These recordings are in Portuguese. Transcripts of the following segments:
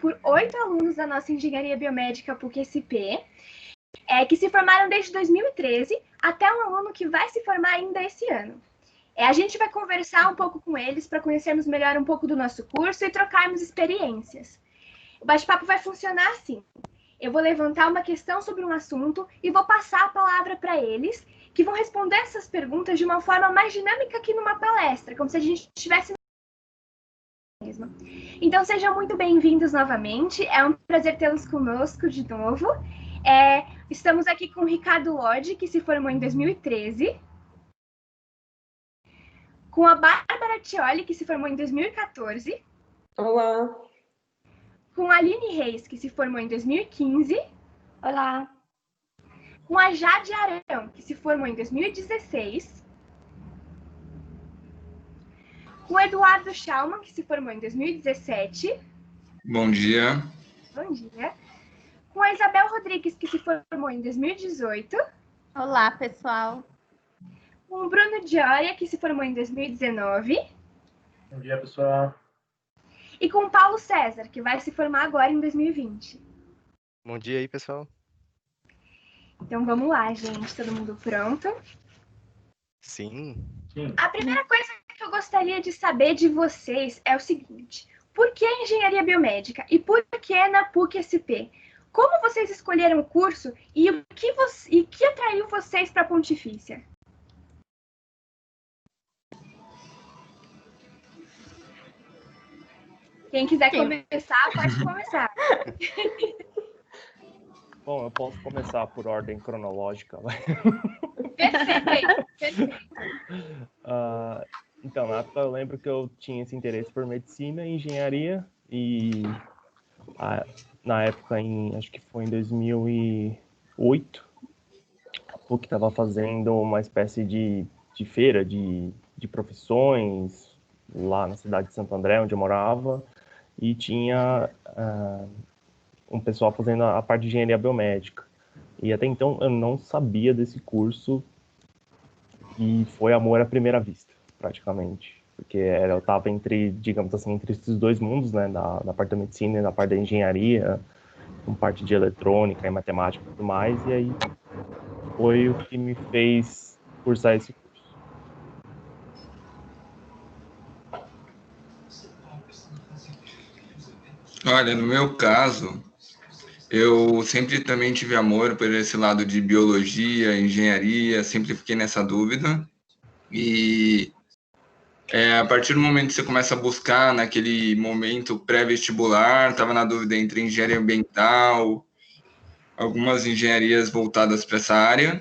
por 8 alunos da nossa Engenharia Biomédica PUC-SP, que se formaram desde 2013, até um aluno que vai se formar ainda esse ano. A gente vai conversar um pouco com eles para conhecermos melhor um pouco do nosso curso e trocarmos experiências. O bate-papo vai funcionar assim. Eu vou levantar uma questão sobre um assunto e vou passar a palavra para eles, que vão responder essas perguntas de uma forma mais dinâmica que numa palestra, como se a gente estivesse mesmo. Então, sejam muito bem-vindos novamente. É um prazer tê-los conosco de novo. Estamos aqui com o Ricardo Lodge, que se formou em 2013. Com a Bárbara Tioli, que se formou em 2014. Olá. Com a Aline Reis, que se formou em 2015. Olá. Com a Jade Arão, que se formou em 2016. Com o Eduardo Schaumann, que se formou em 2017. Bom dia. Bom dia. Com a Isabel Rodrigues, que se formou em 2018. Olá, pessoal. Com o Bruno Gioia, que se formou em 2019. Bom dia, pessoal. E com o Paulo César, que vai se formar agora em 2020. Bom dia aí, pessoal. Então vamos lá, gente. Todo mundo pronto? Sim. A primeira coisa que eu gostaria de saber de vocês é o seguinte: por que engenharia biomédica e por que na PUC-SP? Como vocês escolheram o curso e o que atraiu vocês para a Pontifícia? Quem quiser começar, pode começar. Bom, eu posso começar por ordem cronológica. Perfeito. Então, na época eu lembro que eu tinha esse interesse por medicina e engenharia, e na época, acho que foi em 2008, a PUC estava fazendo uma espécie de feira de profissões lá na cidade de Santo André, onde eu morava, e tinha um pessoal fazendo a parte de engenharia biomédica. E até então eu não sabia desse curso, e foi amor à primeira vista, praticamente. Porque eu estava digamos assim, entre esses dois mundos, né, da parte da medicina e da parte da engenharia, com parte de eletrônica e matemática e tudo mais, e aí foi o que me fez cursar esse curso. Olha, no meu caso, eu sempre também tive amor por esse lado de biologia, engenharia, sempre fiquei nessa dúvida. E a partir do momento que você começa a buscar, naquele momento pré-vestibular, estava na dúvida entre engenharia ambiental, algumas engenharias voltadas para essa área,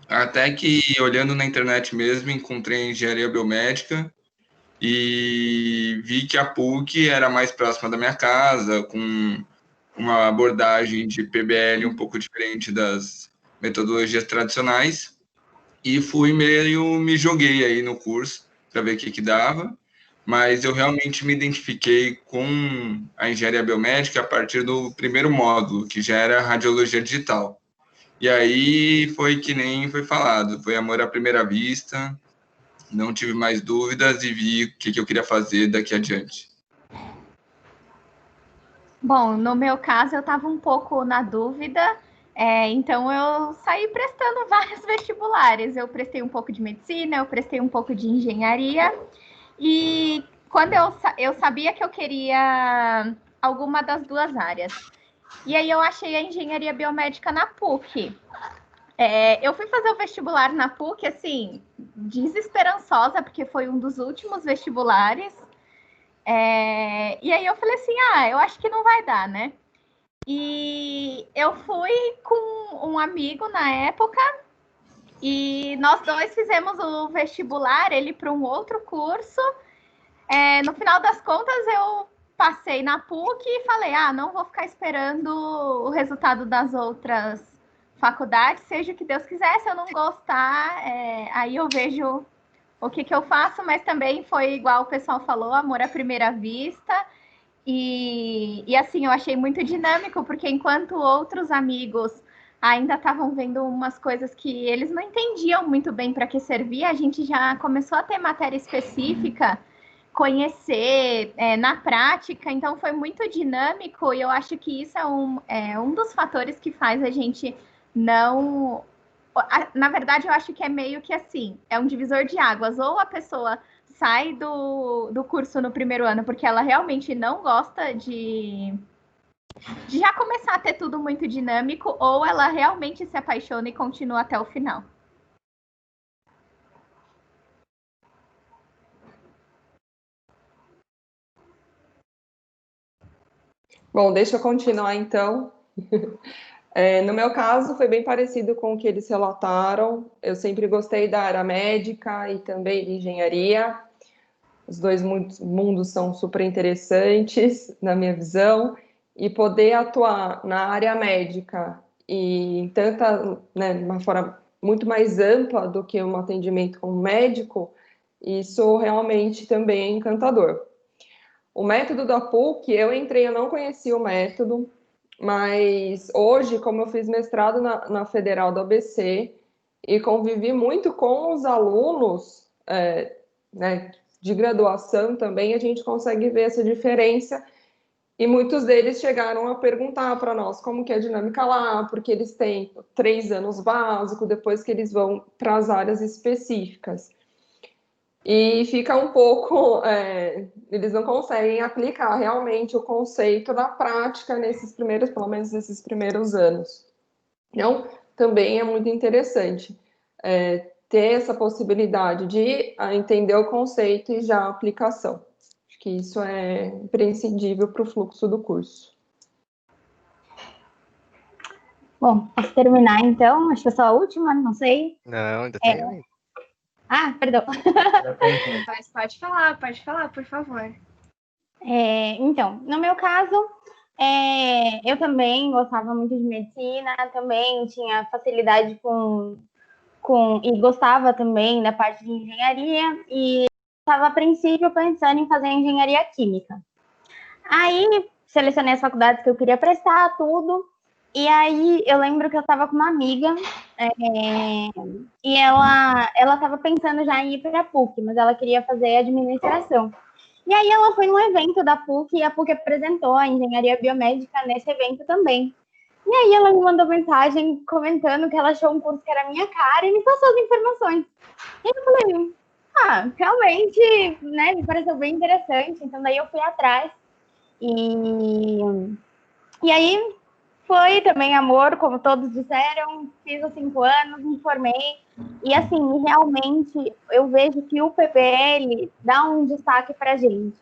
até que, olhando na internet mesmo, encontrei engenharia biomédica e vi que a PUC era mais próxima da minha casa, com uma abordagem de PBL um pouco diferente das metodologias tradicionais, e me joguei aí no curso para ver o que dava, mas eu realmente me identifiquei com a engenharia biomédica a partir do primeiro módulo, que já era radiologia digital. E aí foi que nem foi falado, foi amor à primeira vista, não tive mais dúvidas e vi o que eu queria fazer daqui adiante. Bom, no meu caso, eu estava um pouco na dúvida, então eu saí prestando vários vestibulares. Eu prestei um pouco de medicina, eu prestei um pouco de engenharia, e quando eu sabia que eu queria alguma das duas áreas. E aí eu achei a engenharia biomédica na PUC. Eu fui fazer o vestibular na PUC, assim, desesperançosa, porque foi um dos últimos vestibulares. E aí eu falei assim, eu acho que não vai dar, né? E eu fui com um amigo na época, e nós dois fizemos o vestibular, ele para um outro curso. No final das contas, eu passei na PUC e falei, não vou ficar esperando o resultado das outras faculdades, seja o que Deus quiser. Se eu não gostar, aí eu vejo o que eu faço, mas também foi igual o pessoal falou, amor à primeira vista. E assim, eu achei muito dinâmico, porque enquanto outros amigos ainda estavam vendo umas coisas que eles não entendiam muito bem para que servia, a gente já começou a ter matéria específica conhecer na prática, então foi muito dinâmico e eu acho que isso é um dos fatores que faz a gente não... Na verdade, eu acho que é meio que assim, é um divisor de águas, ou a pessoa sai do curso no primeiro ano porque ela realmente não gosta de já começar a ter tudo muito dinâmico, ou ela realmente se apaixona e continua até o final. Bom, deixa eu continuar então. No meu caso, foi bem parecido com o que eles relataram. Eu sempre gostei da área médica e também de engenharia. Os dois mundos são super interessantes, na minha visão. E poder atuar na área médica e tanta, né, de uma forma muito mais ampla do que um atendimento como médico, isso realmente também é encantador. O método da PUC, eu entrei, eu não conhecia o método, mas hoje, como eu fiz mestrado na Federal da ABC e convivi muito com os alunos né, de graduação também, a gente consegue ver essa diferença. E muitos deles chegaram a perguntar para nós como que é a dinâmica lá, porque eles têm 3 anos básico, depois que eles vão para as áreas específicas. E fica um pouco... eles não conseguem aplicar realmente o conceito na prática nesses primeiros, pelo menos nesses primeiros anos. Então, também é muito interessante ter essa possibilidade de entender o conceito e já a aplicação. Acho que isso é imprescindível para o fluxo do curso. Bom, posso terminar então? Acho que eu sou a última, não sei. Não, ainda tem ainda. Ah, perdão. Mas pode falar, por favor. Então, no meu caso, eu também gostava muito de medicina, também tinha facilidade e gostava também da parte de engenharia, e estava a princípio pensando em fazer engenharia química. Aí, selecionei as faculdades que eu queria prestar, tudo, e aí eu lembro que eu estava com uma amiga, e ela estava pensando já em ir para a PUC, mas ela queria fazer administração. E aí ela foi num evento da PUC e a PUC apresentou a engenharia biomédica nesse evento também. E aí ela me mandou mensagem comentando que ela achou um curso que era a minha cara e me passou as informações. E eu falei, realmente, né, me pareceu bem interessante. Então daí eu fui atrás. E aí foi também amor, como todos disseram, fiz os 5 anos, me formei. E assim, realmente eu vejo que o PBL dá um destaque para a gente.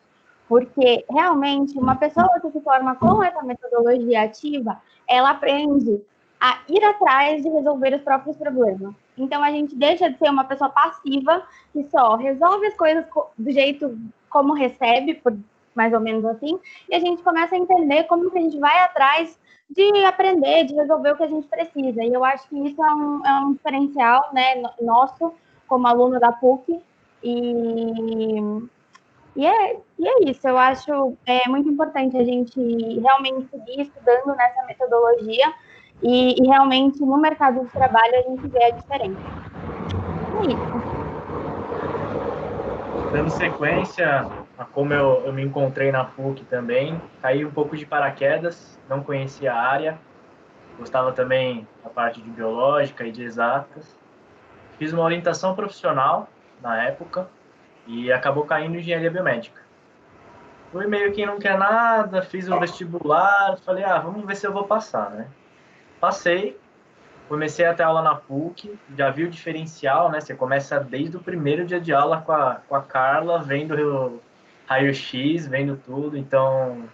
Porque realmente uma pessoa que se forma com essa metodologia ativa, ela aprende a ir atrás de resolver os próprios problemas. Então a gente deixa de ser uma pessoa passiva que só resolve as coisas do jeito como recebe, mais ou menos assim, e a gente começa a entender como que a gente vai atrás de aprender, de resolver o que a gente precisa. E eu acho que isso é um diferencial, né, nosso, como aluno da PUC. E é isso, eu acho muito importante a gente realmente seguir estudando nessa metodologia e realmente no mercado de trabalho a gente vê a diferença. É isso. Dando sequência a como eu me encontrei na PUC também, caí um pouco de paraquedas, não conhecia a área, gostava também da parte de biológica e de exatas. Fiz uma orientação profissional na época e acabou caindo em engenharia biomédica. Fui meio que não quer nada, fiz o vestibular, falei, vamos ver se eu vou passar, né? Passei, comecei a ter aula na PUC, já vi o diferencial, né? Você começa desde o primeiro dia de aula com a Carla, vendo o raio-x, vendo tudo, então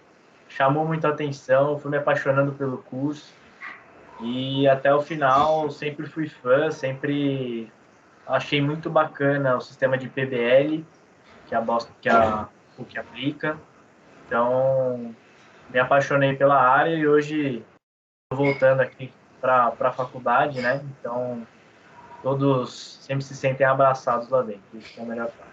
chamou muito a atenção, fui me apaixonando pelo curso e até o final sempre fui fã, sempre achei muito bacana o sistema de PBL que a PUC aplica, então me apaixonei pela área e hoje estou voltando aqui para a faculdade, né? Então, todos sempre se sentem abraçados lá dentro. Isso é a melhor parte.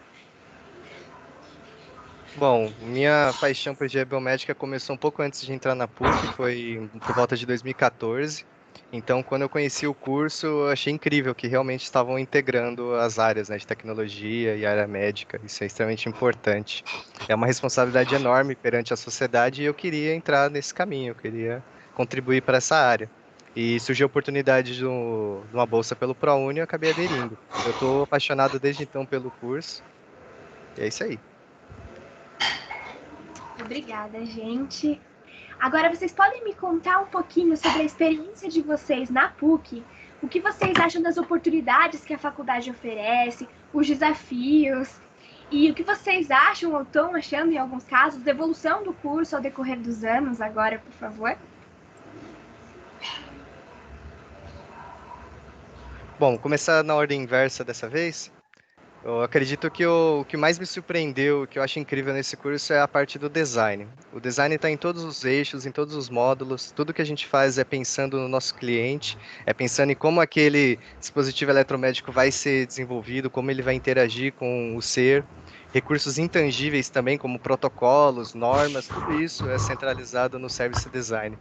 Bom, minha paixão por engenharia biomédica começou um pouco antes de entrar na PUC, foi por volta de 2014. Então, quando eu conheci o curso, eu achei incrível que realmente estavam integrando as áreas, né, de tecnologia e área médica. Isso é extremamente importante. É uma responsabilidade enorme perante a sociedade e eu queria entrar nesse caminho, eu queria contribuir para essa área. E surgiu a oportunidade de uma bolsa pelo ProUni e eu acabei aderindo. Eu estou apaixonado desde então pelo curso. E é isso aí. Obrigada, gente. Agora, vocês podem me contar um pouquinho sobre a experiência de vocês na PUC? O que vocês acham das oportunidades que a faculdade oferece, os desafios, e o que vocês acham ou estão achando, em alguns casos, da evolução do curso ao decorrer dos anos agora, por favor? Bom, começar na ordem inversa dessa vez. Eu acredito que o que mais me surpreendeu, o que eu acho incrível nesse curso é a parte do design. O design está em todos os eixos, em todos os módulos. Tudo que a gente faz é pensando no nosso cliente, é pensando em como aquele dispositivo eletromédico vai ser desenvolvido, como ele vai interagir com o ser. Recursos intangíveis também, como protocolos, normas, tudo isso é centralizado no Service Design.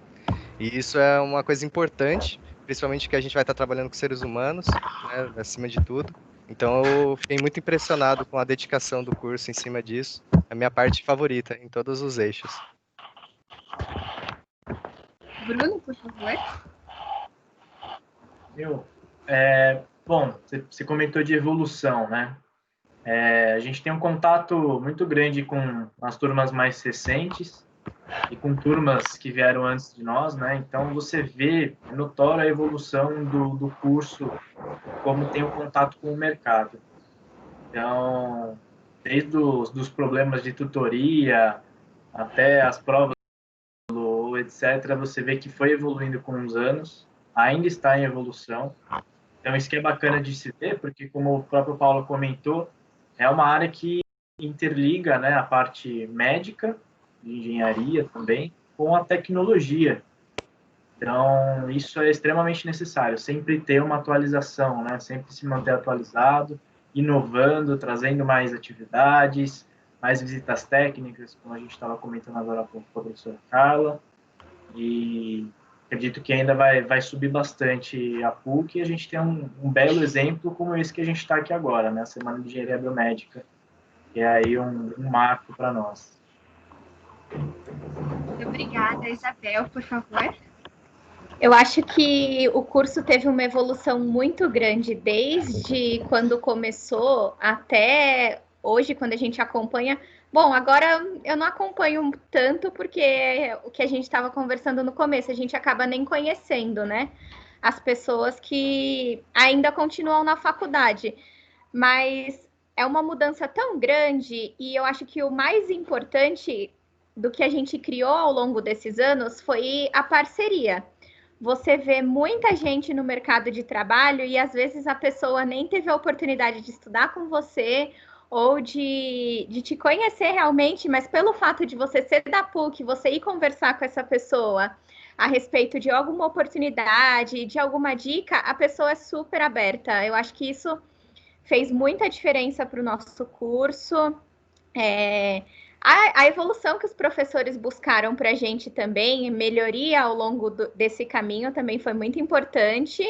E isso é uma coisa importante, principalmente que a gente vai estar trabalhando com seres humanos, né, acima de tudo. Então, eu fiquei muito impressionado com a dedicação do curso em cima disso. É a minha parte favorita em todos os eixos. Bruno, por favor. Bom, você comentou de evolução, né? A gente tem um contato muito grande com as turmas mais recentes e com turmas que vieram antes de nós, né? Então, você vê, é notória a evolução do curso, como tem o contato com o mercado. Então, desde dos problemas de tutoria até as provas, etc., você vê que foi evoluindo com os anos, ainda está em evolução. Então, isso que é bacana de se ver, porque, como o próprio Paulo comentou, é uma área que interliga, né, a parte médica, de engenharia também, com a tecnologia. Então, isso é extremamente necessário, sempre ter uma atualização, né, sempre se manter atualizado, inovando, trazendo mais atividades, mais visitas técnicas, como a gente estava comentando agora com a professora Carla, e acredito que ainda vai subir bastante a PUC, e a gente tem um belo exemplo como esse que a gente está aqui agora, né? A Semana de Engenharia Biomédica, que é aí um marco para nós. Muito obrigada, Isabel, por favor. Eu acho que o curso teve uma evolução muito grande desde quando começou até hoje, quando a gente acompanha. Bom, agora eu não acompanho tanto porque o que a gente estava conversando no começo, a gente acaba nem conhecendo, né? As pessoas que ainda continuam na faculdade. Mas é uma mudança tão grande e eu acho que o mais importante do que a gente criou ao longo desses anos foi a parceria. Você vê muita gente no mercado de trabalho e às vezes a pessoa nem teve a oportunidade de estudar com você ou de te conhecer realmente, mas pelo fato de você ser da PUC, você ir conversar com essa pessoa a respeito de alguma oportunidade, de alguma dica, a pessoa é super aberta. Eu acho que isso fez muita diferença para o nosso curso. A evolução que os professores buscaram para a gente também, melhoria ao longo desse caminho também foi muito importante.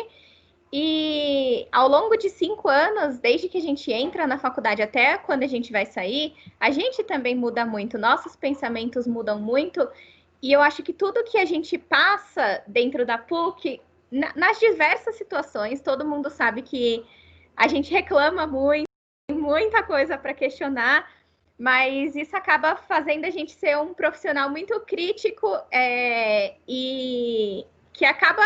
E ao longo de 5 anos, desde que a gente entra na faculdade até quando a gente vai sair, a gente também muda muito, nossos pensamentos mudam muito. E eu acho que tudo que a gente passa dentro da PUC, nas diversas situações, todo mundo sabe que a gente reclama muito, tem muita coisa para questionar, mas isso acaba fazendo a gente ser um profissional muito crítico e que acaba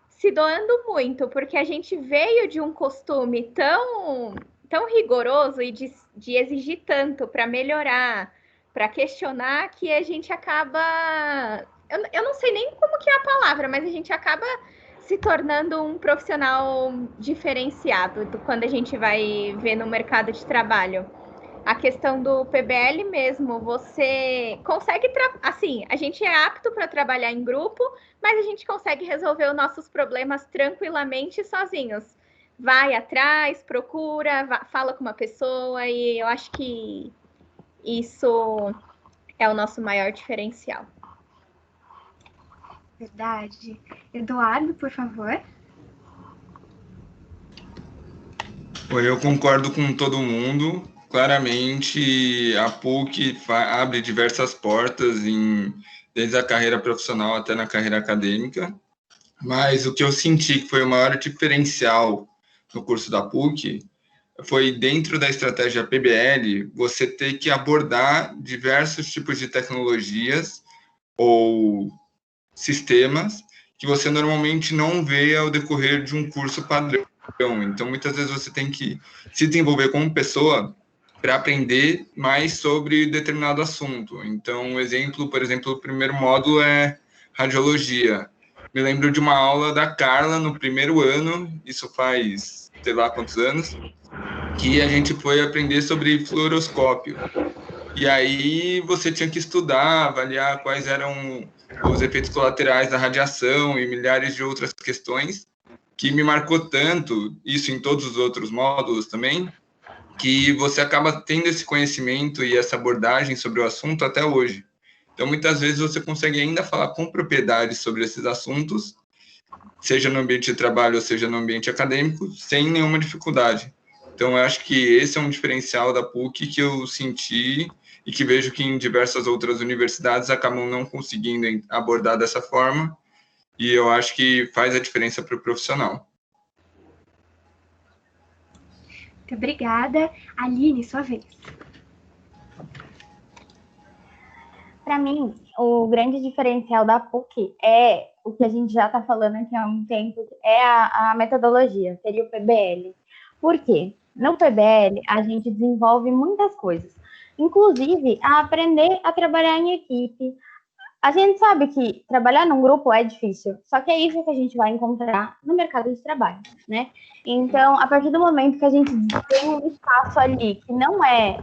se doando muito, porque a gente veio de um costume tão rigoroso e de exigir tanto para melhorar, para questionar, que a gente acaba... Eu não sei nem como que é a palavra, mas a gente acaba se tornando um profissional diferenciado quando a gente vai ver no mercado de trabalho. A questão do PBL mesmo, você consegue, assim, a gente é apto para trabalhar em grupo, mas a gente consegue resolver os nossos problemas tranquilamente sozinhos. Vai atrás, procura, fala com uma pessoa, e eu acho que isso é o nosso maior diferencial. verdade. Eduardo, por favor. Eu concordo com todo mundo. Claramente, a PUC abre diversas portas, desde a carreira profissional até na carreira acadêmica. Mas o que eu senti que foi o maior diferencial no curso da PUC foi, dentro da estratégia PBL, você ter que abordar diversos tipos de tecnologias ou sistemas que você normalmente não vê ao decorrer de um curso padrão. Então, muitas vezes você tem que se desenvolver como pessoa para aprender mais sobre determinado assunto. Então, um exemplo, por exemplo, o primeiro módulo é radiologia. Me lembro de uma aula da Carla no primeiro ano, isso faz sei lá quantos anos, que a gente foi aprender sobre fluoroscópio. E aí você tinha que estudar, avaliar quais eram os efeitos colaterais da radiação e milhares de outras questões, que me marcou tanto, isso em todos os outros módulos também, que você acaba tendo esse conhecimento e essa abordagem sobre o assunto até hoje. Então, muitas vezes você consegue ainda falar com propriedade sobre esses assuntos, seja no ambiente de trabalho ou seja no ambiente acadêmico, sem nenhuma dificuldade. Então, eu acho que esse é um diferencial da PUC que eu senti e que vejo que em diversas outras universidades acabam não conseguindo abordar dessa forma, e eu acho que faz a diferença para o profissional. Muito obrigada. Aline, sua vez. Para mim, o grande diferencial da PUC é o que a gente já está falando aqui há um tempo, é a metodologia, seria o PBL. Por quê? No PBL, a gente desenvolve muitas coisas, inclusive a aprender a trabalhar em equipe. A gente sabe que trabalhar num grupo é difícil, só que é isso que a gente vai encontrar no mercado de trabalho, né? Então, a partir do momento que a gente tem um espaço ali que não é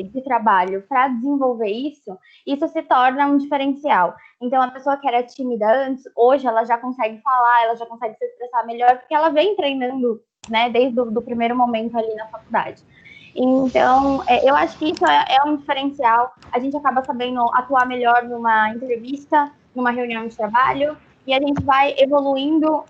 de trabalho para desenvolver isso se torna um diferencial. Então, a pessoa que era tímida antes, hoje ela já consegue falar, ela já consegue se expressar melhor, porque ela vem treinando, né, desde o primeiro momento ali na faculdade. Então, eu acho que isso é um diferencial. A gente acaba sabendo atuar melhor numa entrevista, numa reunião de trabalho, e a gente vai evoluindo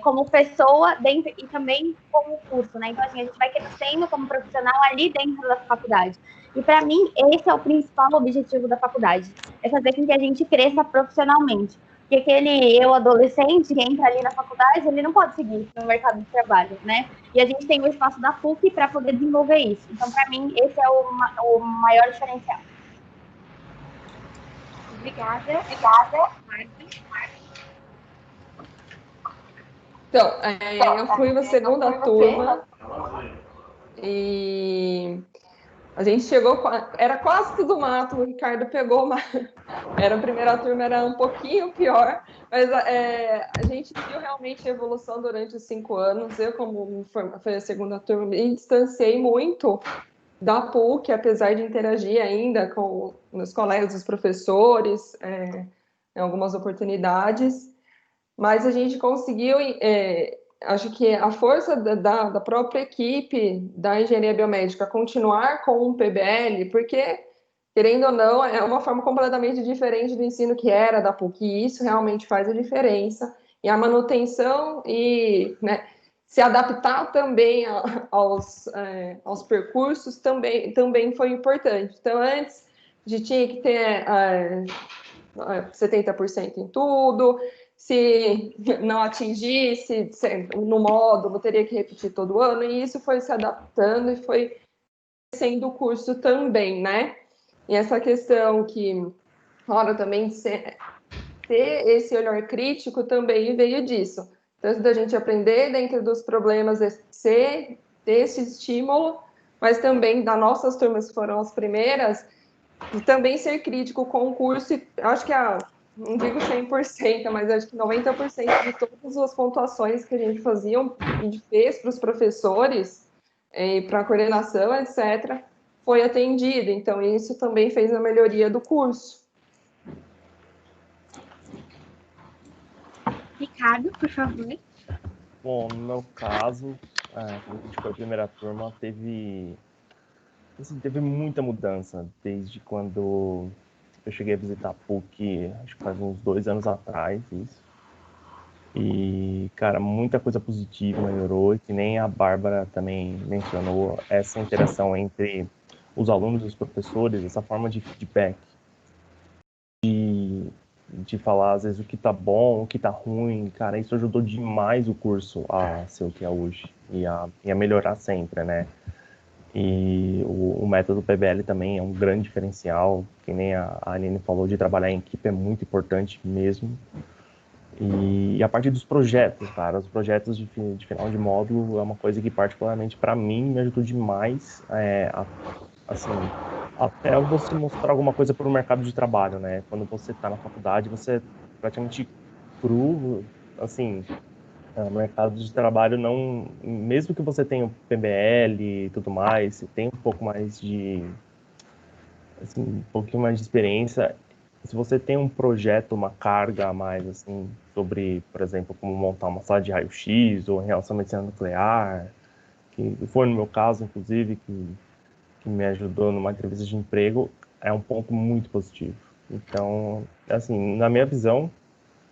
como pessoa dentro e também como curso, né? Então, assim, a gente vai crescendo como profissional ali dentro da faculdade. E, para mim, esse é o principal objetivo da faculdade, é fazer com que a gente cresça profissionalmente. Porque aquele eu adolescente que entra ali na faculdade, ele não pode seguir no mercado de trabalho, né? E a gente tem o espaço da PUC para poder desenvolver isso. Então, para mim, esse é o maior diferencial. Obrigada. Então, eu fui na segunda turma e a gente chegou, era quase tudo mato, o Ricardo pegou uma... a primeira turma era um pouquinho pior, mas a gente viu realmente a evolução durante os 5 anos. Eu, como foi a segunda turma, me distanciei muito da PUC, apesar de interagir ainda com meus colegas, os professores, em algumas oportunidades, mas a gente conseguiu... acho que a força da própria equipe da engenharia biomédica continuar com o PBL, porque, querendo ou não, é uma forma completamente diferente do ensino que era da PUC, e isso realmente faz a diferença. E a manutenção e, né, se adaptar também aos percursos também foi importante. Então, antes, a gente tinha que ter 70% em tudo. Se não atingisse no módulo, teria que repetir todo ano, e isso foi se adaptando e foi sendo o curso também, né? E essa questão que rola também de ter esse olhar crítico também veio disso. Tanto da gente aprender dentro dos problemas, ter esse estímulo, mas também das nossas turmas que foram as primeiras, e também ser crítico com o curso. E acho que não digo 100%, mas acho que 90% de todas as pontuações que a gente fazia, a gente fez para os professores, para a coordenação, etc., foi atendido. Então, isso também fez a melhoria do curso. Ricardo, por favor. Bom, no meu caso, quando a gente foi a primeira turma, teve muita mudança desde quando Eu cheguei a visitar a PUC, acho que faz uns 2 anos atrás, isso. E, cara, muita coisa positiva melhorou, e que nem a Bárbara também mencionou, essa interação entre os alunos e os professores, essa forma de feedback, de falar, às vezes, o que tá bom, o que tá ruim, cara, isso ajudou demais o curso a ser o que é hoje, e a melhorar sempre, né? E o método PBL também é um grande diferencial, que nem a Aline falou, de trabalhar em equipe é muito importante mesmo. E a parte dos projetos, cara, os projetos de final de módulo é uma coisa que particularmente para mim me ajudou demais, assim, até você mostrar alguma coisa para o mercado de trabalho, né? Quando você está na faculdade, você é praticamente cru, assim, no mercado de trabalho não, mesmo que você tenha o PBL e tudo mais, você tem um pouco mais de, assim, um pouquinho mais de experiência. Se você tem um projeto, uma carga a mais, assim, sobre, por exemplo, como montar uma sala de raio-x ou em relação à medicina nuclear, que foi no meu caso, inclusive, que me ajudou numa entrevista de emprego, é um ponto muito positivo. Então, assim, na minha visão,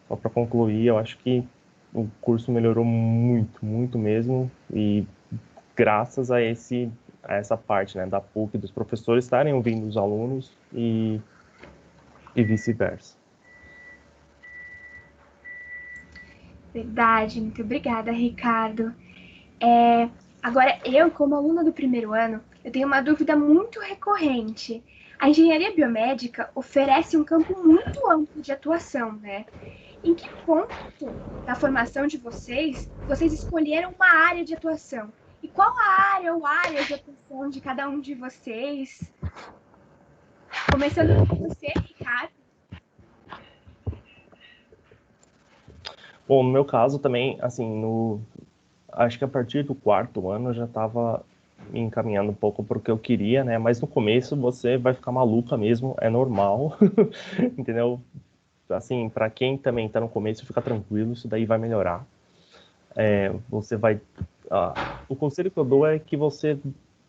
só para concluir, eu acho que o curso melhorou muito, muito mesmo, e graças a essa parte, né, da PUC, dos professores estarem ouvindo os alunos e vice-versa. Verdade, muito obrigada, Ricardo. Agora, eu, como aluna do primeiro ano, eu tenho uma dúvida muito recorrente. A engenharia biomédica oferece um campo muito amplo de atuação, né? Em que ponto da formação de vocês escolheram uma área de atuação? E qual a área ou áreas de atuação de cada um de vocês? Começando com você, Ricardo. Bom, no meu caso também, assim, acho que a partir do 4º ano eu já estava me encaminhando um pouco para o que eu queria, né? Mas no começo você vai ficar maluca mesmo, é normal, entendeu? Assim, para quem também está no começo, fica tranquilo, isso daí vai melhorar. Você vai... o conselho que eu dou é que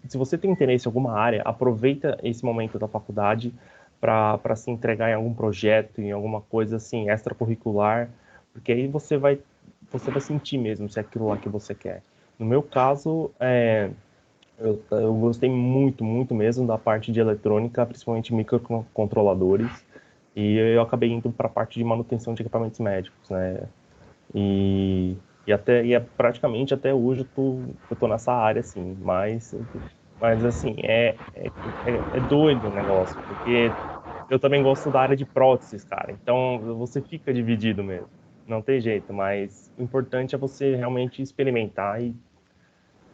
se você tem interesse em alguma área, aproveita esse momento da faculdade para se entregar em algum projeto, em alguma coisa assim, extracurricular, porque aí você vai sentir mesmo se é aquilo lá que você quer. No meu caso, eu gostei muito, muito mesmo da parte de eletrônica, principalmente microcontroladores, e eu acabei indo para a parte de manutenção de equipamentos médicos, né? E praticamente até hoje eu tô nessa área, assim, mas assim, é doido o negócio, porque eu também gosto da área de próteses, cara, então você fica dividido mesmo, não tem jeito, mas o importante é você realmente experimentar e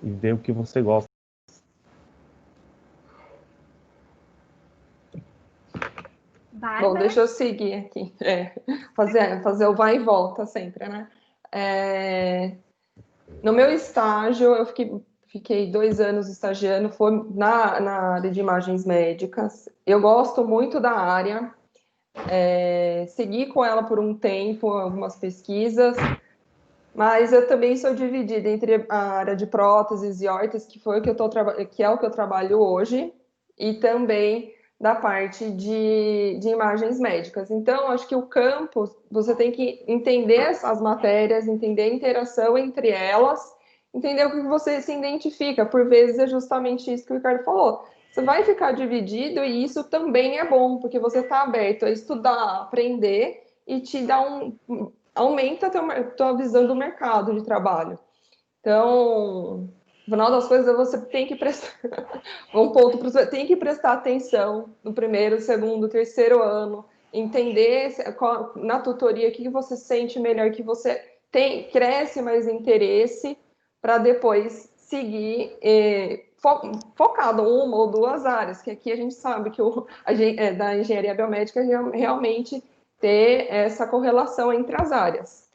ver o que você gosta. Bárbara? Bom, deixa eu seguir aqui. Fazer o vai e volta sempre, né? No meu estágio, eu fiquei 2 anos estagiando, foi na área de imagens médicas. Eu gosto muito da área, segui com ela por um tempo, algumas pesquisas, mas eu também sou dividida entre a área de próteses e órteses, que é o que eu trabalho hoje, e também da parte de imagens médicas. Então, acho que o campo, você tem que entender as matérias, entender a interação entre elas, entender o que você se identifica. Por vezes é justamente isso que o Ricardo falou. Você vai ficar dividido e isso também é bom, porque você está aberto a estudar, aprender e te dá aumenta a tua visão do mercado de trabalho. Então, no final das coisas, você tem que prestar tem que prestar atenção no primeiro, segundo, terceiro ano, entender na tutoria o que você sente melhor, que você cresce mais interesse para depois seguir focado uma ou 2 áreas, que aqui a gente sabe que da engenharia biomédica realmente ter essa correlação entre as áreas.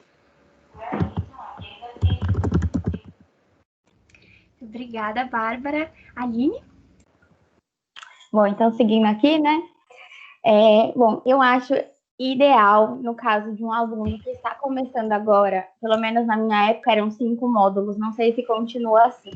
Obrigada, Bárbara. Aline? Bom, então seguindo aqui, né? Bom, eu acho ideal, no caso de um aluno que está começando agora, pelo menos na minha época eram 5 módulos, não sei se continua assim.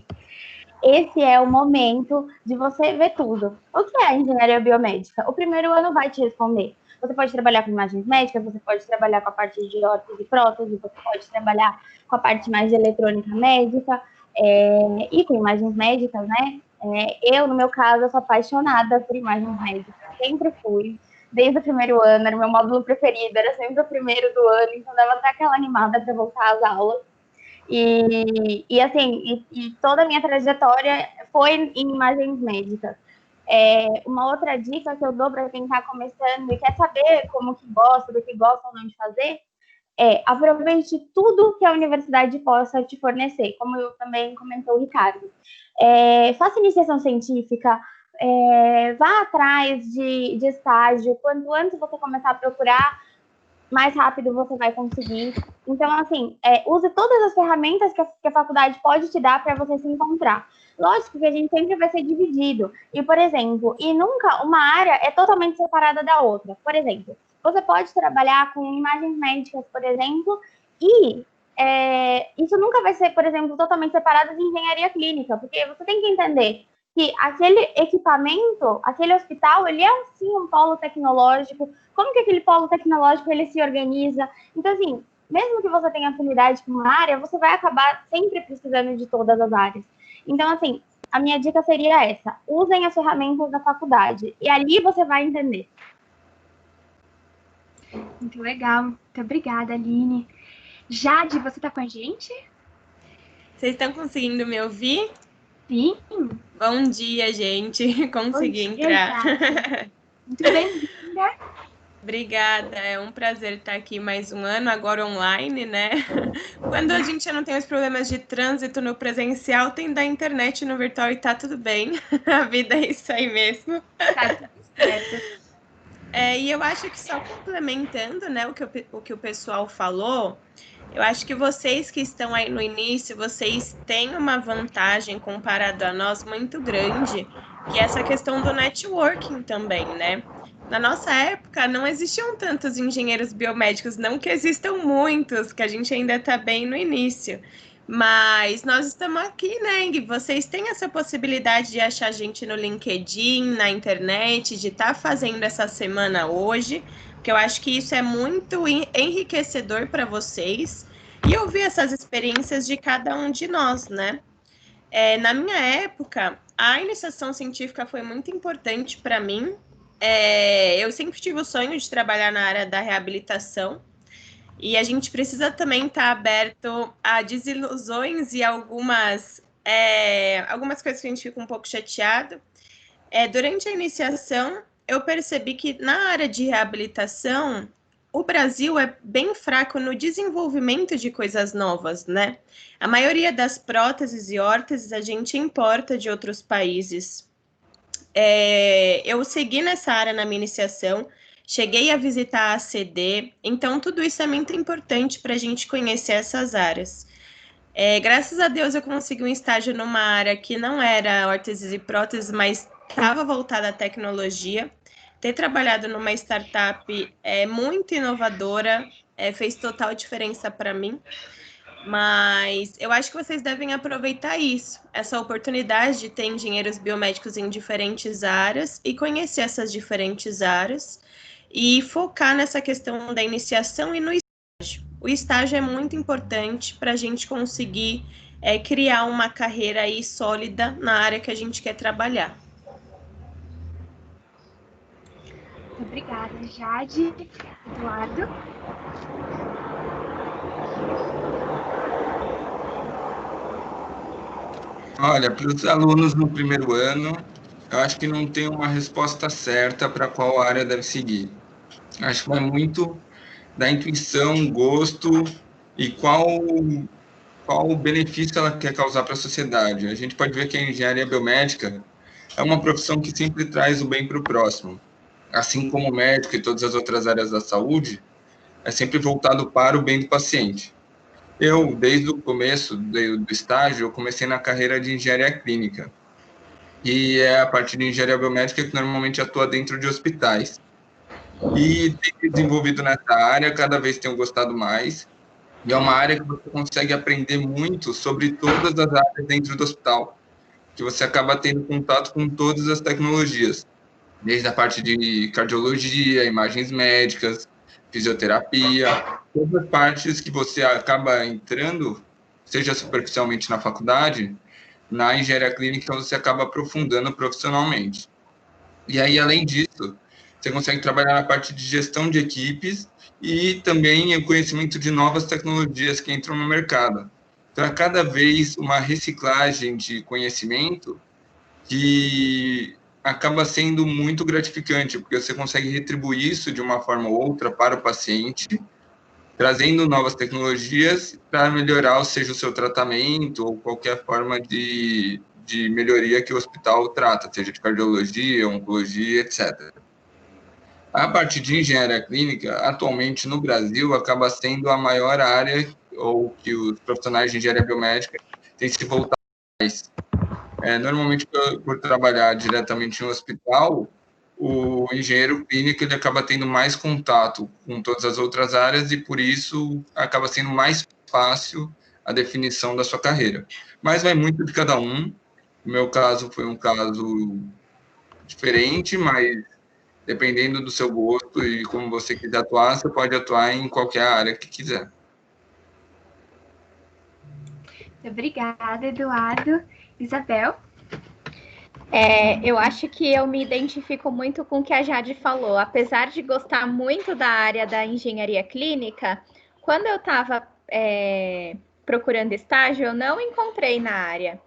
esse é o momento de você ver tudo. O que é a engenharia biomédica? O primeiro ano vai te responder. Você pode trabalhar com imagens médicas, você pode trabalhar com a parte de órtese e prótese, você pode trabalhar com a parte mais de eletrônica médica e com imagens médicas, né? Eu, no meu caso, eu sou apaixonada por imagens médicas. Sempre fui. Desde o primeiro ano, era o meu módulo preferido, era sempre o primeiro do ano, então dava até aquela animada para voltar às aulas. E toda a minha trajetória foi em imagens médicas. Uma outra dica que eu dou para quem está começando e quer saber como que gosta, do que gosta ou não de fazer, aproveite tudo que a universidade possa te fornecer, como eu também comentou o Ricardo. Faça iniciação científica, vá atrás de estágio, quanto antes você começar a procurar, mais rápido você vai conseguir. Então, assim, use todas as ferramentas que a faculdade pode te dar para você se encontrar. Lógico que a gente sempre vai ser dividido. E, por exemplo, nunca uma área é totalmente separada da outra. Por exemplo, você pode trabalhar com imagens médicas, por exemplo, e isso nunca vai ser, por exemplo, totalmente separado de engenharia clínica, porque você tem que entender que aquele equipamento, aquele hospital, ele é sim um polo tecnológico. Como que aquele polo tecnológico ele se organiza? Então, assim, mesmo que você tenha afinidade com uma área, você vai acabar sempre precisando de todas as áreas. Então, assim, a minha dica seria essa: usem as ferramentas da faculdade e ali você vai entender. Muito legal. Muito obrigada, Aline. Jade, você tá com a gente? Vocês estão conseguindo me ouvir? Sim. Bom dia, gente. Consegui entrar. Muito bem-vinda. Obrigada. É um prazer estar aqui mais um ano, agora online, né? Quando a gente não tem os problemas de trânsito no presencial, tem da internet no virtual e tá tudo bem. A vida é isso aí mesmo. Tá tudo certo. E eu acho que só complementando, né, o que o pessoal falou, eu acho que vocês que estão aí no início, vocês têm uma vantagem comparado a nós muito grande, que é essa questão do networking também, né? Na nossa época, não existiam tantos engenheiros biomédicos, não que existam muitos, que a gente ainda está bem no início. Mas nós estamos aqui, né, e vocês têm essa possibilidade de achar gente no LinkedIn, na internet, de estar fazendo essa semana hoje, porque eu acho que isso é muito enriquecedor para vocês, e ouvir essas experiências de cada um de nós, né? Na minha época, a iniciação científica foi muito importante para mim. Eu sempre tive o sonho de trabalhar na área da reabilitação, e a gente precisa também estar aberto a desilusões e algumas coisas que a gente fica um pouco chateado. Durante a iniciação, eu percebi que na área de reabilitação, o Brasil é bem fraco no desenvolvimento de coisas novas, né? A maioria das próteses e órteses a gente importa de outros países. Eu segui nessa área na minha iniciação, cheguei a visitar a ACD, então tudo isso é muito importante para a gente conhecer essas áreas. Graças a Deus eu consegui um estágio numa área que não era órteses e próteses, mas estava voltada à tecnologia. Ter trabalhado numa startup muito inovadora, fez total diferença para mim. Mas eu acho que vocês devem aproveitar isso, essa oportunidade de ter engenheiros biomédicos em diferentes áreas e conhecer essas diferentes áreas e focar nessa questão da iniciação e no estágio. O estágio é muito importante para a gente conseguir criar uma carreira aí sólida na área que a gente quer trabalhar. Obrigada, Jade. Eduardo? Olha, para os alunos no primeiro ano, eu acho que não tem uma resposta certa para qual área deve seguir. Acho que vai muito da intuição, gosto e qual o benefício ela quer causar para a sociedade. A gente pode ver que a engenharia biomédica é uma profissão que sempre traz o bem para o próximo. Assim como o médico e todas as outras áreas da saúde, é sempre voltado para o bem do paciente. Eu, desde o começo do estágio, eu comecei na carreira de engenharia clínica. E é a parte de engenharia biomédica que normalmente atua dentro de hospitais. E tenho desenvolvido nessa área, cada vez tenho gostado mais. E é uma área que você consegue aprender muito sobre todas as áreas dentro do hospital. que você acaba tendo contato com todas as tecnologias, desde a parte de cardiologia, imagens médicas, fisioterapia, todas as partes que você acaba entrando, seja superficialmente na faculdade, na engenharia clínica você acaba aprofundando profissionalmente. E aí, além disso, você consegue trabalhar na parte de gestão de equipes e também o conhecimento de novas tecnologias que entram no mercado. Então, é cada vez uma reciclagem de conhecimento que acaba sendo muito gratificante, porque você consegue retribuir isso de uma forma ou outra para o paciente, trazendo novas tecnologias para melhorar, seja o seu tratamento ou qualquer forma de melhoria que o hospital trata, seja de cardiologia, oncologia, etc. A parte de engenharia clínica, atualmente no Brasil, acaba sendo a maior área ou que os profissionais de engenharia biomédica têm se voltado mais. Normalmente, por trabalhar diretamente em um hospital, o engenheiro clínico ele acaba tendo mais contato com todas as outras áreas e, por isso, acaba sendo mais fácil a definição da sua carreira. Mas vai muito de cada um. No meu caso, foi um caso diferente, mas dependendo do seu gosto e como você quiser atuar, você pode atuar em qualquer área que quiser. Obrigada, Eduardo. Isabel? Eu acho que eu me identifico muito com o que a Jade falou. Apesar de gostar muito da área da engenharia clínica, quando eu estava procurando estágio, eu não encontrei na área.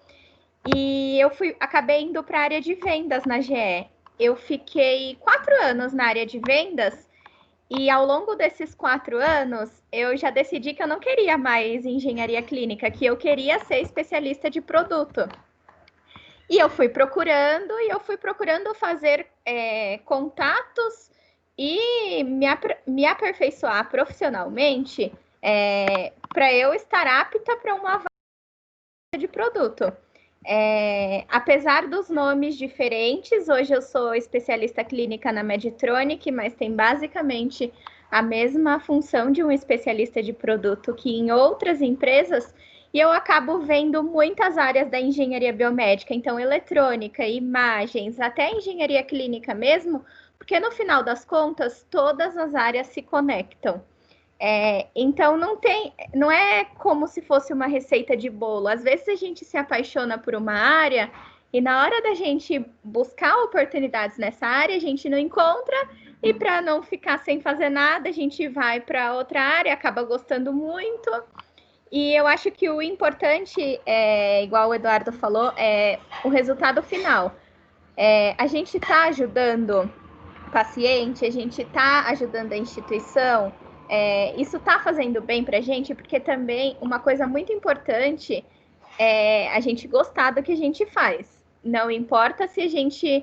E eu acabei indo para a área de vendas na GE. Eu fiquei 4 anos na área de vendas e ao longo desses 4 anos, eu já decidi que eu não queria mais engenharia clínica, que eu queria ser especialista de produto. E eu fui procurando fazer contatos e me aperfeiçoar profissionalmente para eu estar apta para uma vaga de produto. Apesar dos nomes diferentes, hoje eu sou especialista clínica na Medtronic, mas tem basicamente a mesma função de um especialista de produto que em outras empresas, e eu acabo vendo muitas áreas da engenharia biomédica, então eletrônica, imagens, até engenharia clínica mesmo, porque no final das contas todas as áreas se conectam. Então não é como se fosse uma receita de bolo. Às vezes a gente se apaixona por uma área e na hora da gente buscar oportunidades nessa área, a gente não encontra, e para não ficar sem fazer nada, a gente vai para outra área, acaba gostando muito. E eu acho que o importante, igual o Eduardo falou, é o resultado final. A gente está ajudando o paciente, a gente está ajudando a instituição. Isso está fazendo bem para a gente, porque também uma coisa muito importante é a gente gostar do que a gente faz. Não importa se a gente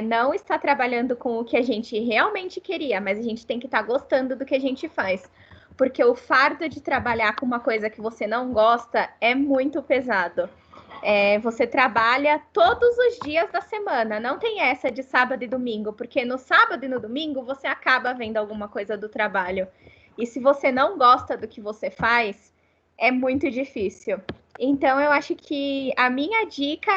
não está trabalhando com o que a gente realmente queria, mas a gente tem que estar gostando do que a gente faz. Porque o fardo de trabalhar com uma coisa que você não gosta é muito pesado. Você trabalha todos os dias da semana, não tem essa de sábado e domingo, porque no sábado e no domingo você acaba vendo alguma coisa do trabalho. E se você não gosta do que você faz, é muito difícil. Então, eu acho que a minha dica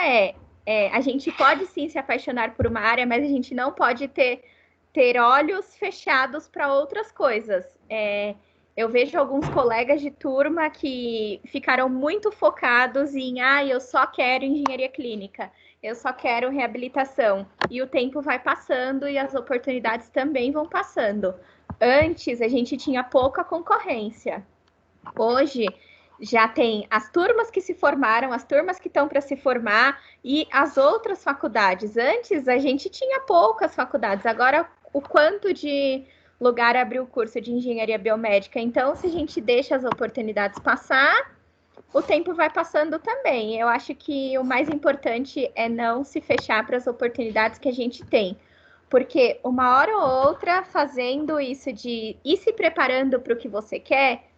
a gente pode sim se apaixonar por uma área, mas a gente não pode ter olhos fechados para outras coisas. Eu vejo alguns colegas de turma que ficaram muito focados em eu só quero engenharia clínica, eu só quero reabilitação. E o tempo vai passando e as oportunidades também vão passando. Antes, a gente tinha pouca concorrência. Hoje, já tem as turmas que se formaram, as turmas que estão para se formar e as outras faculdades. Antes, a gente tinha poucas faculdades. Agora, o quanto de lugar abriu o curso de engenharia biomédica. Então, se a gente deixa as oportunidades passar, o tempo vai passando também. Eu acho que o mais importante é não se fechar para as oportunidades que a gente tem. Porque uma hora ou outra, fazendo isso de ir se preparando para o que você quer,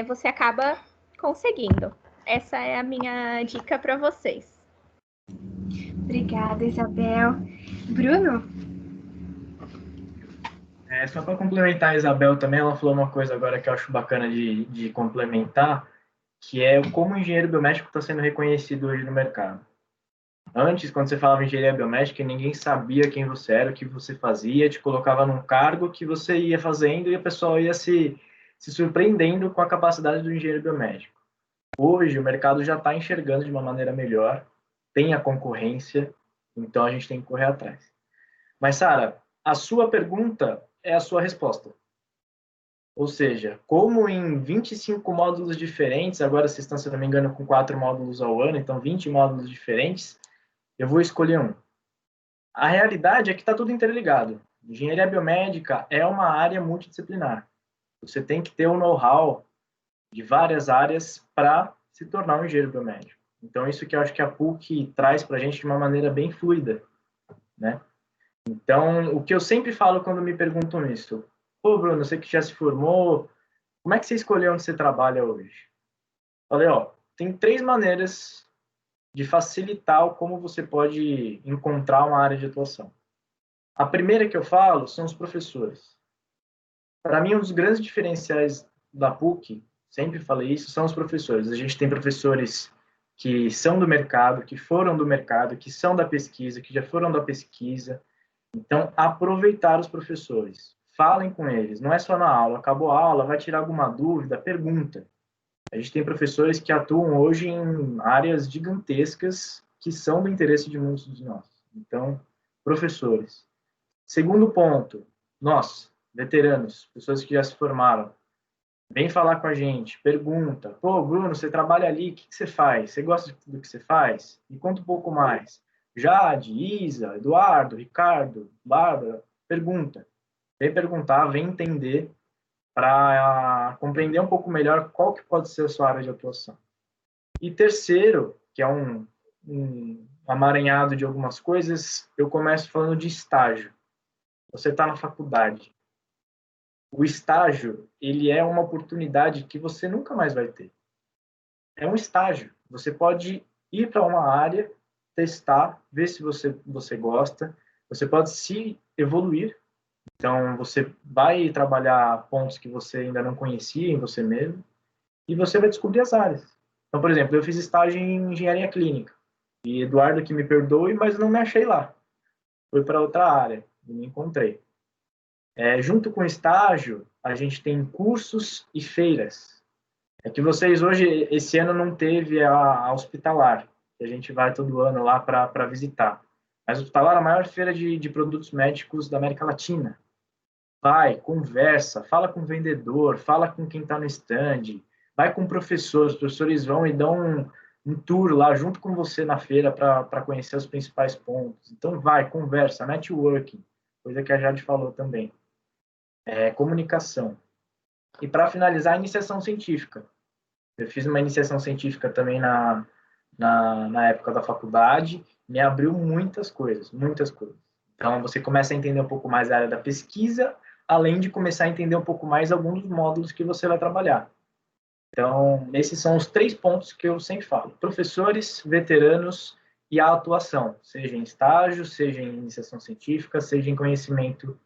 você acaba conseguindo. Essa é a minha dica para vocês. Obrigada, Isabel. Bruno? Só para complementar a Isabel também, ela falou uma coisa agora que eu acho bacana de complementar, que é como o engenheiro biomédico está sendo reconhecido hoje no mercado. Antes, quando você falava engenharia biomédica, ninguém sabia quem você era, o que você fazia, te colocava num cargo que você ia fazendo e a pessoa ia se surpreendendo com a capacidade do engenheiro biomédico. Hoje, o mercado já está enxergando de uma maneira melhor, tem a concorrência, então a gente tem que correr atrás. Mas, Sara, a sua pergunta é a sua resposta. Ou seja, como em 25 módulos diferentes, agora vocês estão, se não me engano, com 4 módulos ao ano, então 20 módulos diferentes, eu vou escolher um. A realidade é que está tudo interligado. Engenharia biomédica é uma área multidisciplinar. Você tem que ter o know-how de várias áreas para se tornar um engenheiro biomédico. Então, isso que eu acho que a PUC traz para a gente de uma maneira bem fluida, né? Então, o que eu sempre falo quando me perguntam isso, pô, Bruno, você que já se formou, como é que você escolheu onde você trabalha hoje? Falei, ó, tem 3 maneiras de facilitar como você pode encontrar uma área de atuação. A primeira que eu falo são os professores. Para mim, um dos grandes diferenciais da PUC, sempre falei isso, são os professores. A gente tem professores que são do mercado, que foram do mercado, que são da pesquisa, que já foram da pesquisa. Então, aproveitar os professores. Falem com eles. Não é só na aula. Acabou a aula, vai tirar alguma dúvida, pergunta. A gente tem professores que atuam hoje em áreas gigantescas que são do interesse de muitos de nós. Então, professores. Segundo ponto, nós, veteranos, pessoas que já se formaram, vem falar com a gente, pergunta, pô, Bruno, você trabalha ali, o que você faz? Você gosta do que você faz? Me conta um pouco mais. Jade, Isa, Eduardo, Ricardo, Bárbara, pergunta. Vem perguntar, vem entender, para compreender um pouco melhor qual que pode ser a sua área de atuação. E terceiro, que é um amaranhado de algumas coisas, eu começo falando de estágio. Você está na faculdade. O estágio, ele é uma oportunidade que você nunca mais vai ter. É um estágio. Você pode ir para uma área, testar, ver se você gosta. Você pode se evoluir. Então, você vai trabalhar pontos que você ainda não conhecia em você mesmo e você vai descobrir as áreas. Então, por exemplo, eu fiz estágio em engenharia clínica e Eduardo que me perdoe, mas não me achei lá. Fui para outra área e me encontrei. Junto com o estágio, a gente tem cursos e feiras. É que vocês hoje, esse ano, não teve a hospitalar, que a gente vai todo ano lá para visitar. Mas a hospitalar é a maior feira de produtos médicos da América Latina. Vai, conversa, fala com o vendedor, fala com quem está no stand, vai com o professor, os professores vão e dão um tour lá junto com você na feira para conhecer os principais pontos. Então vai, conversa, networking, coisa que a Jade falou também. Comunicação. E para finalizar, a iniciação científica. Eu fiz uma iniciação científica também na época da faculdade, me abriu muitas coisas, muitas coisas. Então, você começa a entender um pouco mais a área da pesquisa, além de começar a entender um pouco mais alguns dos módulos que você vai trabalhar. Então, esses são os 3 pontos que eu sempre falo. Professores, veteranos e a atuação, seja em estágio, seja em iniciação científica, seja em conhecimento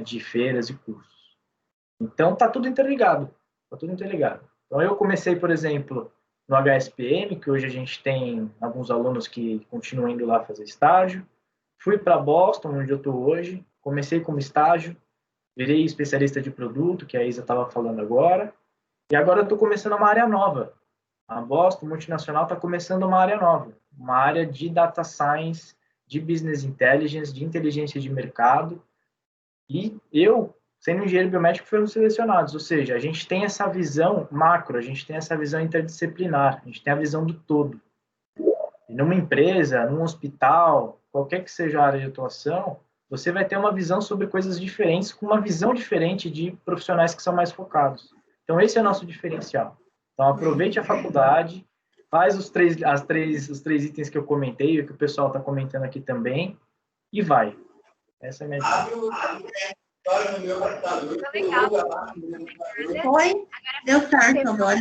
de feiras e cursos. Então, está tudo interligado. Está tudo interligado. Então, eu comecei, por exemplo, no HSPM, que hoje a gente tem alguns alunos que continuam indo lá fazer estágio. Fui para Boston, onde eu estou hoje. Comecei como estágio. Virei especialista de produto, que a Isa estava falando agora. E agora eu estou começando uma área nova. A Boston Multinacional está começando uma área nova. Uma área de data science, de business intelligence, de inteligência de mercado. E eu, sendo engenheiro biomédico, fui um dos selecionados. Ou seja, a gente tem essa visão macro, a gente tem essa visão interdisciplinar, a gente tem a visão do todo. E numa empresa, num hospital, qualquer que seja a área de atuação, você vai ter uma visão sobre coisas diferentes, com uma visão diferente de profissionais que são mais focados. Então, esse é o nosso diferencial. Então, aproveite a faculdade, faz os três itens que eu comentei, o que o pessoal está comentando aqui também, e vai. Essa é a minha dica. Oi? Deu certo agora.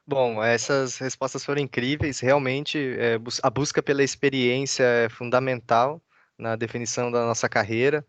Bom, essas respostas foram incríveis. Realmente, a busca pela experiência é fundamental na definição da nossa carreira.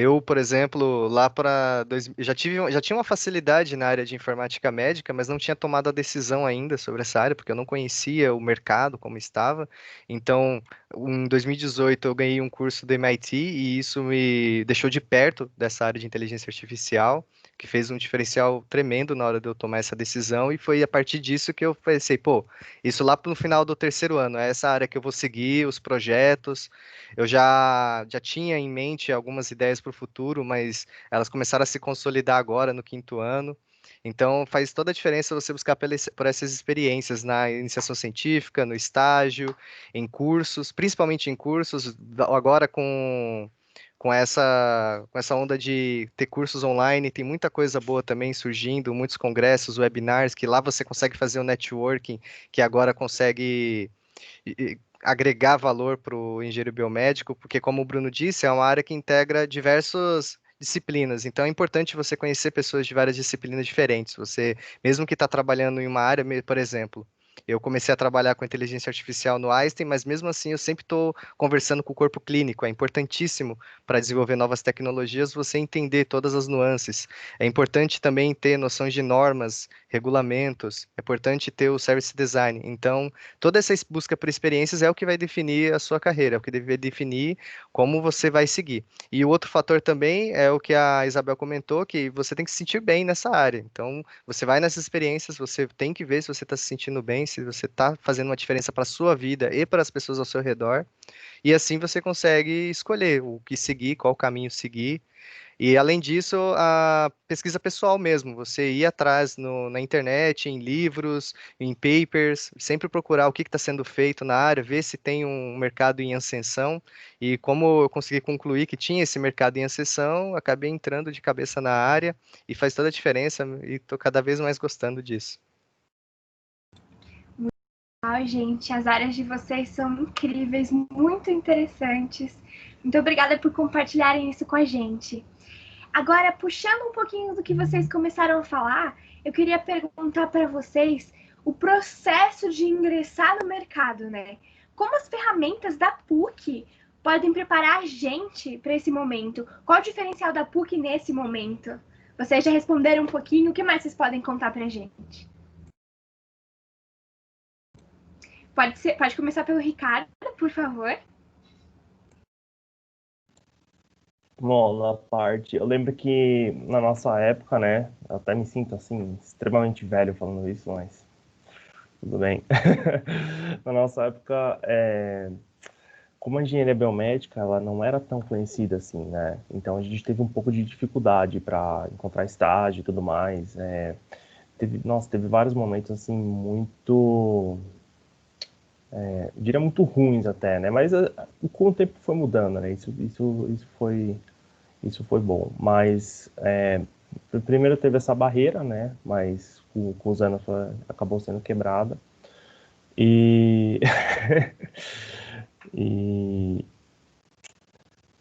Eu, por exemplo, lá para já tinha uma facilidade na área de informática médica, mas não tinha tomado a decisão ainda sobre essa área, porque eu não conhecia o mercado como estava. Então, em 2018 eu ganhei um curso do MIT e isso me deixou de perto dessa área de inteligência artificial, que fez um diferencial tremendo na hora de eu tomar essa decisão, e foi a partir disso que eu pensei, pô, isso lá no final do terceiro ano, é essa área que eu vou seguir, os projetos. Eu já tinha em mente algumas ideias para o futuro, mas elas começaram a se consolidar agora no quinto ano. Então, faz toda a diferença você buscar por essas experiências na iniciação científica, no estágio, em cursos, principalmente em cursos, agora com essa onda de ter cursos online, tem muita coisa boa também surgindo, muitos congressos, webinars, que lá você consegue fazer um networking, que agora consegue agregar valor para o engenheiro biomédico, porque, como o Bruno disse, é uma área que integra diversas disciplinas. Então, é importante você conhecer pessoas de várias disciplinas diferentes. Você, mesmo que está trabalhando em uma área, por exemplo, eu comecei a trabalhar com inteligência artificial no Einstein, mas mesmo assim eu sempre estou conversando com o corpo clínico. É importantíssimo para desenvolver novas tecnologias você entender todas as nuances. É importante também ter noções de normas, regulamentos. É importante ter o service design. Então, toda essa busca por experiências é o que vai definir a sua carreira, é o que deve definir como você vai seguir. E o outro fator também é o que a Isabel comentou, que você tem que se sentir bem nessa área. Então, você vai nessas experiências, você tem que ver se você está se sentindo bem, se você está fazendo uma diferença para a sua vida e para as pessoas ao seu redor. E assim você consegue escolher o que seguir, qual caminho seguir. E, além disso, a pesquisa pessoal mesmo, você ir atrás na internet, em livros, em papers, sempre procurar o que está sendo feito na área, ver se tem um mercado em ascensão. E como eu consegui concluir que tinha esse mercado em ascensão, acabei entrando de cabeça na área e faz toda a diferença e estou cada vez mais gostando disso. Ai, gente, as áreas de vocês são incríveis, muito interessantes. Muito obrigada por compartilharem isso com a gente. Agora, puxando um pouquinho do que vocês começaram a falar, eu queria perguntar para vocês o processo de ingressar no mercado, né? Como as ferramentas da PUC podem preparar a gente para esse momento? Qual o diferencial da PUC nesse momento? Vocês já responderam um pouquinho, o que mais vocês podem contar para a gente? Pode começar pelo Ricardo, por favor. Bom, na parte, eu lembro que na nossa época, né, eu até me sinto assim, extremamente velho falando isso, mas tudo bem. Na nossa época, como a engenharia biomédica, ela não era tão conhecida assim, né, então a gente teve um pouco de dificuldade para encontrar estágio e tudo mais, teve vários momentos assim, muito, diria muito ruins até, né, mas com o tempo foi mudando, né, isso foi bom, mas primeiro teve essa barreira, né? Mas com os anos acabou sendo quebrada. E,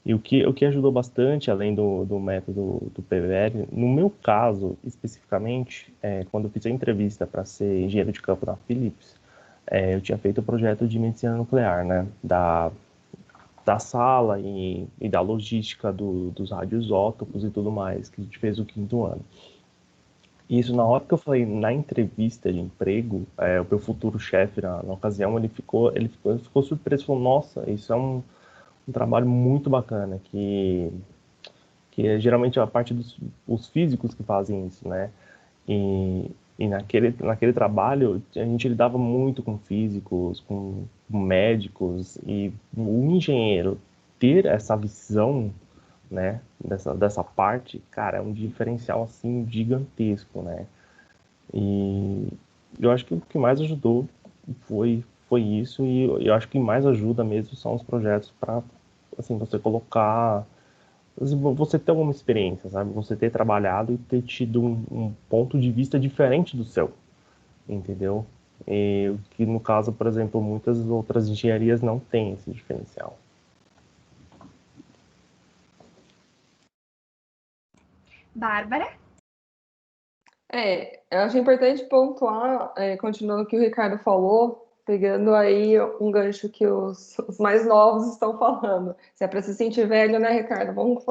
e o que ajudou bastante, além do método do PBL, no meu caso, especificamente, quando eu fiz a entrevista para ser engenheiro de campo na Philips, eu tinha feito o projeto de medicina nuclear, né? Da sala e da logística dos radioisótopos e tudo mais, que a gente fez o quinto ano. Isso, na hora que eu falei na entrevista de emprego, o meu futuro chefe, na ocasião, ele ficou surpreso, falou, nossa, isso é um trabalho muito bacana, que é geralmente a parte dos físicos que fazem isso, né? E naquele trabalho, a gente lidava muito com físicos, com médicos, e o engenheiro ter essa visão, né, dessa parte, cara, é um diferencial, assim, gigantesco, né? E eu acho que o que mais ajudou foi isso, e eu acho que mais ajuda mesmo são os projetos para, assim, você colocar... Você ter alguma experiência, sabe? Você ter trabalhado e ter tido um ponto de vista diferente do seu, entendeu? E que no caso, por exemplo, muitas outras engenharias não têm esse diferencial. Bárbara? Eu acho importante pontuar, continuando o que o Ricardo falou, pegando aí um gancho que os mais novos estão falando. Se é para se sentir velho, né, Ricardo? Vamos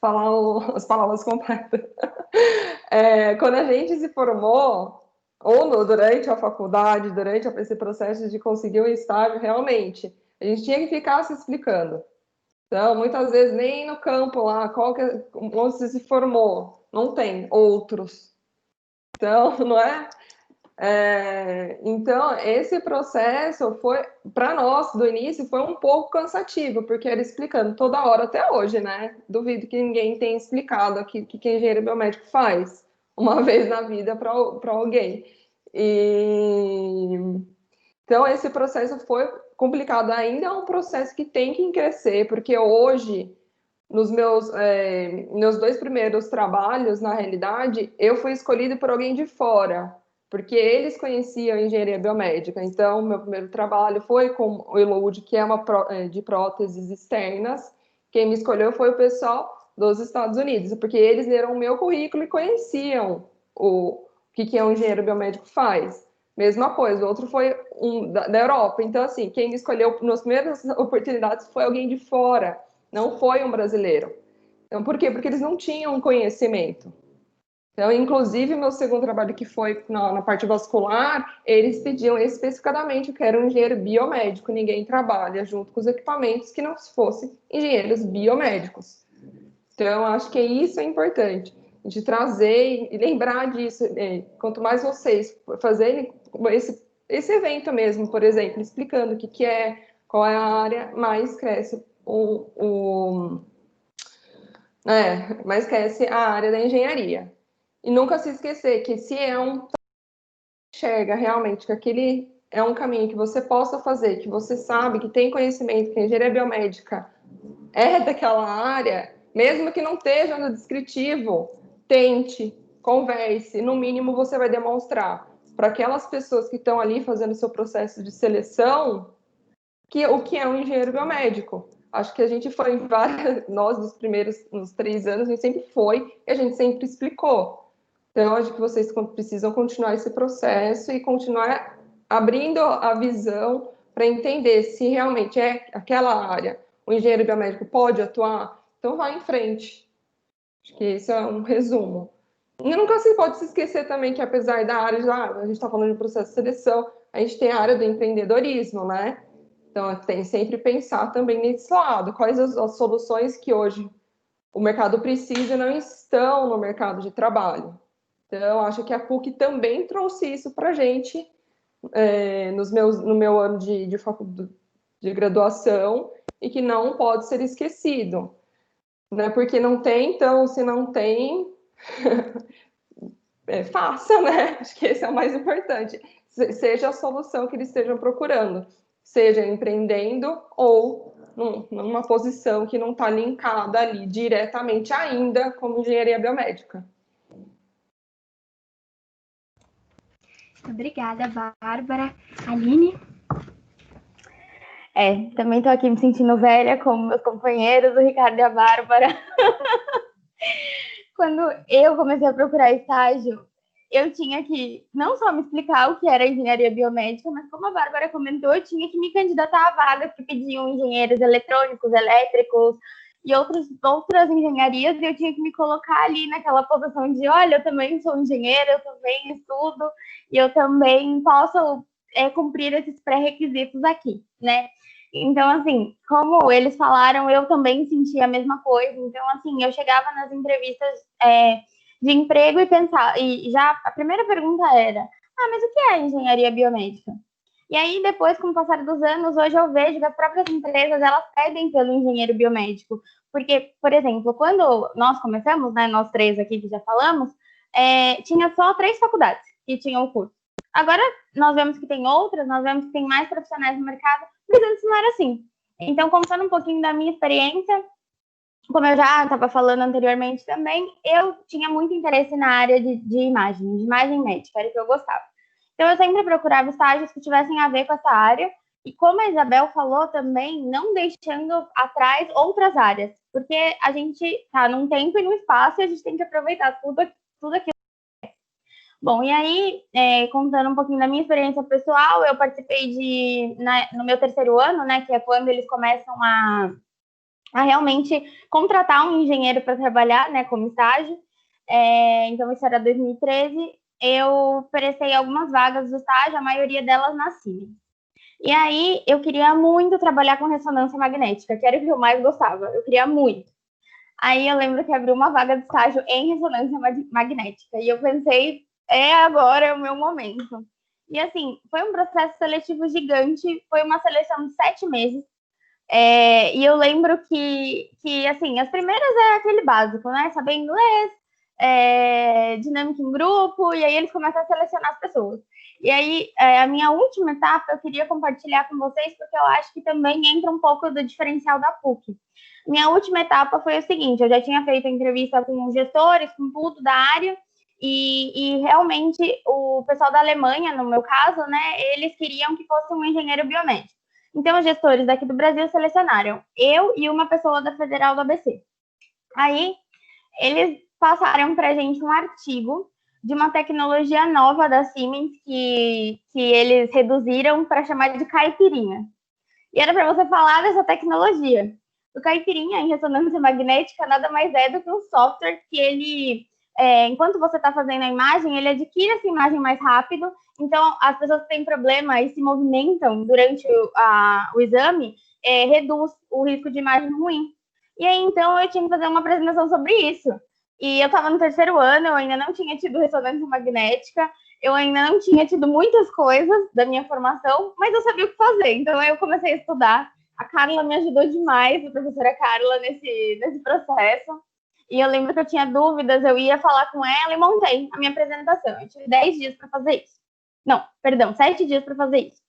falar as palavras completas. Quando a gente se formou, ou durante a faculdade, durante esse processo de conseguir um estágio, realmente, a gente tinha que ficar se explicando. Então, muitas vezes, nem no campo lá, onde você se formou, não tem outros. Então, não é? Então, esse processo foi, para nós, do início, foi um pouco cansativo, porque era explicando toda hora, até hoje, né? Duvido que ninguém tenha explicado aqui o que engenheiro biomédico faz uma vez na vida para alguém. Então, esse processo foi complicado. Ainda é um processo que tem que crescer, porque hoje, nos meus 2 primeiros trabalhos, na realidade, eu fui escolhida por alguém de fora, porque eles conheciam engenharia biomédica. Então, meu primeiro trabalho foi com o Eloud, que é de próteses externas. Quem me escolheu foi o pessoal dos Estados Unidos, porque eles leram o meu currículo e conheciam o que um engenheiro biomédico faz. Mesma coisa, o outro foi da Europa. Então, assim, quem me escolheu nas primeiras oportunidades foi alguém de fora, não foi um brasileiro. Então, por quê? Porque eles não tinham conhecimento. Então, inclusive, meu segundo trabalho, que foi na parte vascular, eles pediam especificadamente que era um engenheiro biomédico. Ninguém trabalha junto com os equipamentos que não fossem engenheiros biomédicos. Então, acho que isso é importante, de trazer e lembrar disso. Quanto mais vocês fazerem esse evento mesmo, por exemplo, explicando o que é, qual é a área, mais cresce mais cresce a área da engenharia. E nunca se esquecer que se enxerga realmente que aquele é um caminho que você possa fazer, que você sabe, que tem conhecimento, que a engenharia biomédica é daquela área, mesmo que não esteja no descritivo, tente, converse, no mínimo você vai demonstrar para aquelas pessoas que estão ali fazendo o seu processo de seleção o que é um engenheiro biomédico. Acho que a gente foi nós nos 3 anos, a gente sempre foi e a gente sempre explicou. Então, acho que vocês precisam continuar esse processo e continuar abrindo a visão para entender se realmente é aquela área. O engenheiro biomédico pode atuar, então vai em frente. Acho que esse é um resumo. E nunca se pode se esquecer também que, apesar da área, a gente está falando de processo de seleção, a gente tem a área do empreendedorismo, né? Então, tem sempre pensar também nesse lado. Quais as soluções que hoje o mercado precisa e não estão no mercado de trabalho. Então, acho que a PUC também trouxe isso para a gente no meu ano de graduação e que não pode ser esquecido. Né? Porque não tem, então, se não tem, faça, né? Acho que esse é o mais importante. Seja a solução que eles estejam procurando, seja empreendendo ou numa posição que não está linkada ali diretamente ainda como engenharia biomédica. Obrigada, Bárbara. Aline? Também estou aqui me sentindo velha, como meus companheiros, o Ricardo e a Bárbara. Quando eu comecei a procurar estágio, eu tinha que não só me explicar o que era engenharia biomédica, mas como a Bárbara comentou, eu tinha que me candidatar a vagas que pediam engenheiros eletrônicos, elétricos e outras engenharias, e eu tinha que me colocar ali naquela posição de, olha, eu também sou engenheira, eu também estudo, e eu também posso cumprir esses pré-requisitos aqui, né? Então, assim, como eles falaram, eu também senti a mesma coisa. Então, assim, eu chegava nas entrevistas de emprego e já a primeira pergunta era, mas o que é engenharia biomédica? E aí, depois, com o passar dos anos, hoje eu vejo que as próprias empresas, elas pedem pelo engenheiro biomédico. Porque, por exemplo, quando nós começamos, né, nós 3 aqui que já falamos, tinha só 3 faculdades que tinham o curso. Agora, nós vemos que tem outras, nós vemos que tem mais profissionais no mercado, mas antes não era assim. Então, contando um pouquinho da minha experiência, como eu já estava falando anteriormente também, eu tinha muito interesse na área de imagem médica, era o que eu gostava. Então, eu sempre procurava estágios que tivessem a ver com essa área, e como a Isabel falou também, não deixando atrás outras áreas, porque a gente está num tempo e num espaço e a gente tem que aproveitar tudo aquilo. Bom, e aí, contando um pouquinho da minha experiência pessoal, eu participei no meu terceiro ano, né, que é quando eles começam a realmente contratar um engenheiro para trabalhar, né, como estágio. Então, isso era 2013. Eu prestei algumas vagas de estágio, a maioria delas na Siemens. E aí, eu queria muito trabalhar com ressonância magnética, que era o que eu mais gostava. Eu queria muito. Aí, eu lembro que abriu uma vaga de estágio em ressonância magnética. E eu pensei, agora é o meu momento. E, assim, foi um processo seletivo gigante. Foi uma seleção de 7 meses. E eu lembro que, assim, as primeiras é aquele básico, né? Saber inglês, dinâmica em grupo, e aí eles começam a selecionar as pessoas. E aí, a minha última etapa, eu queria compartilhar com vocês, porque eu acho que também entra um pouco do diferencial da PUC. Minha última etapa foi o seguinte, eu já tinha feito a entrevista com os gestores, com tudo da área, e realmente o pessoal da Alemanha, no meu caso, né, eles queriam que fosse um engenheiro biomédico. Então, os gestores daqui do Brasil selecionaram eu e uma pessoa da Federal do ABC. Aí, eles passaram para a gente um artigo de uma tecnologia nova da Siemens que eles reduziram para chamar de caipirinha. E era para você falar dessa tecnologia. O caipirinha, em ressonância magnética, nada mais é do que um software que ele, enquanto você está fazendo a imagem, ele adquire essa imagem mais rápido. Então, as pessoas que têm problema e se movimentam durante o exame, reduz o risco de imagem ruim. E aí, então, eu tinha que fazer uma apresentação sobre isso. E eu estava no terceiro ano, eu ainda não tinha tido ressonância magnética, eu ainda não tinha tido muitas coisas da minha formação, mas eu sabia o que fazer. Então, eu comecei a estudar. A Carla me ajudou demais, a professora Carla, nesse processo. E eu lembro que eu tinha dúvidas, eu ia falar com ela e montei a minha apresentação. Eu tive 10 dias para fazer isso. Não, perdão, 7 dias para fazer isso.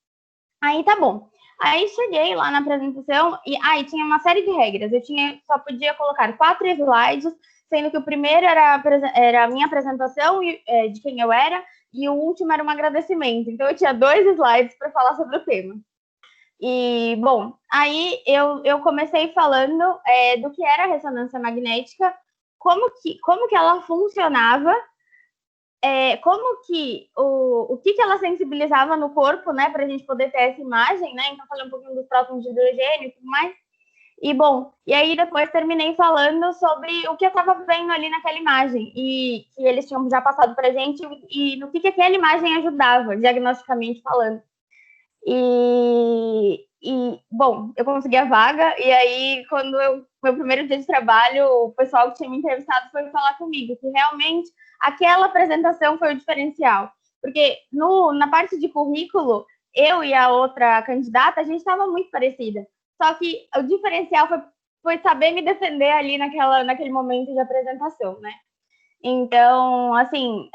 Aí tá bom. Aí cheguei lá na apresentação e tinha uma série de regras. Eu só podia colocar 4 slides, sendo que o primeiro era a minha apresentação de quem eu era, e o último era um agradecimento. Então eu tinha 2 slides para falar sobre o tema. E, bom, aí eu comecei falando do que era a ressonância magnética, como que ela funcionava, como que o que ela sensibilizava no corpo, né, para a gente poder ter essa imagem, né? Então, falei um pouquinho dos prótons de hidrogênio e tudo mais. E, bom, e aí depois terminei falando sobre o que eu estava vendo ali naquela imagem e que eles tinham já passado para a gente e no que aquela imagem ajudava, diagnosticamente falando. E, bom, eu consegui a vaga, e aí, meu primeiro dia de trabalho, o pessoal que tinha me entrevistado foi falar comigo, que realmente aquela apresentação foi o diferencial. Porque na parte de currículo, eu e a outra candidata, a gente estava muito parecida. Só que o diferencial foi saber me defender ali naquele momento de apresentação, né? Então, assim,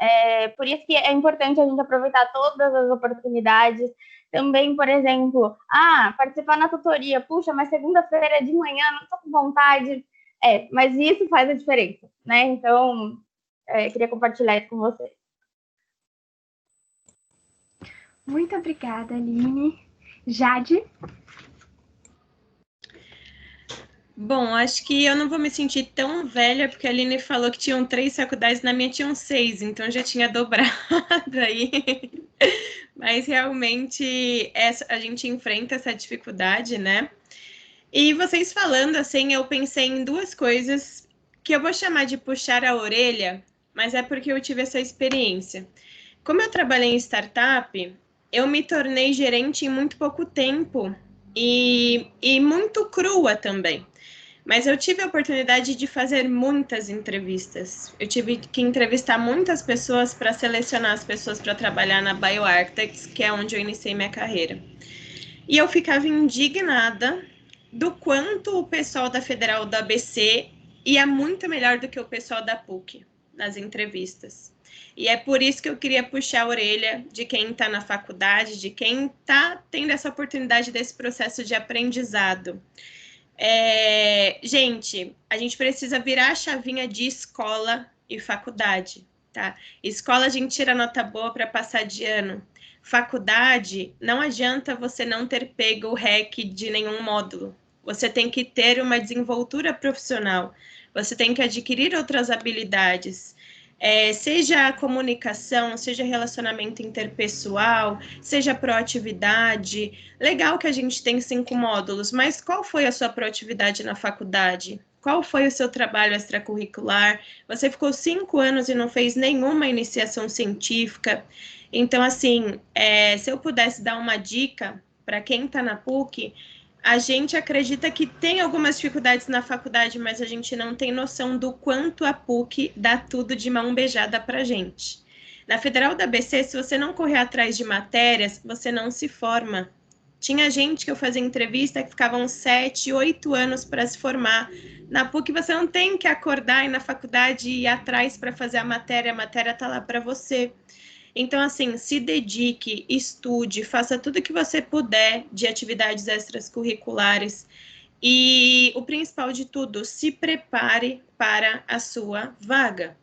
por isso que é importante a gente aproveitar todas as oportunidades. Também, por exemplo, participar na tutoria. Puxa, mas segunda-feira de manhã não estou com vontade. Mas isso faz a diferença, né? Então, queria compartilhar isso com vocês. Muito obrigada, Aline. Jade? Bom, acho que eu não vou me sentir tão velha, porque a Aline falou que tinham 3 faculdades, na minha tinham 6, então já tinha dobrado aí. Mas realmente a gente enfrenta essa dificuldade, né? E vocês falando assim, eu pensei em 2 coisas que eu vou chamar de puxar a orelha, mas é porque eu tive essa experiência. Como eu trabalhei em startup, eu me tornei gerente em muito pouco tempo e muito crua também. Mas eu tive a oportunidade de fazer muitas entrevistas. Eu tive que entrevistar muitas pessoas para selecionar as pessoas para trabalhar na BioArchitects, que é onde eu iniciei minha carreira. E eu ficava indignada do quanto o pessoal da Federal do ABC ia muito melhor do que o pessoal da PUC nas entrevistas. E é por isso que eu queria puxar a orelha de quem está na faculdade, de quem está tendo essa oportunidade desse processo de aprendizado. Gente, a gente precisa virar a chavinha de escola e faculdade, tá? Escola a gente tira nota boa para passar de ano. Faculdade, não adianta você não ter pego o REC de nenhum módulo. Você tem que ter uma desenvoltura profissional. Você tem que adquirir outras habilidades. seja a comunicação, seja relacionamento interpessoal, seja proatividade. Legal que a gente tem 5 módulos, mas qual foi a sua proatividade na faculdade? Qual foi o seu trabalho extracurricular? Você ficou 5 anos e não fez nenhuma iniciação científica. Então, assim, se eu pudesse dar uma dica para quem está na PUC, a gente acredita que tem algumas dificuldades na faculdade, mas a gente não tem noção do quanto a PUC dá tudo de mão beijada para a gente. Na Federal da ABC, se você não correr atrás de matérias, você não se forma. Tinha gente que eu fazia entrevista que ficavam 7, 8 anos para se formar. Na PUC você não tem que acordar e na faculdade ir atrás para fazer a matéria está lá para você. Então, assim, se dedique, estude, faça tudo o que você puder de atividades extracurriculares e o principal de tudo, se prepare para a sua vaga.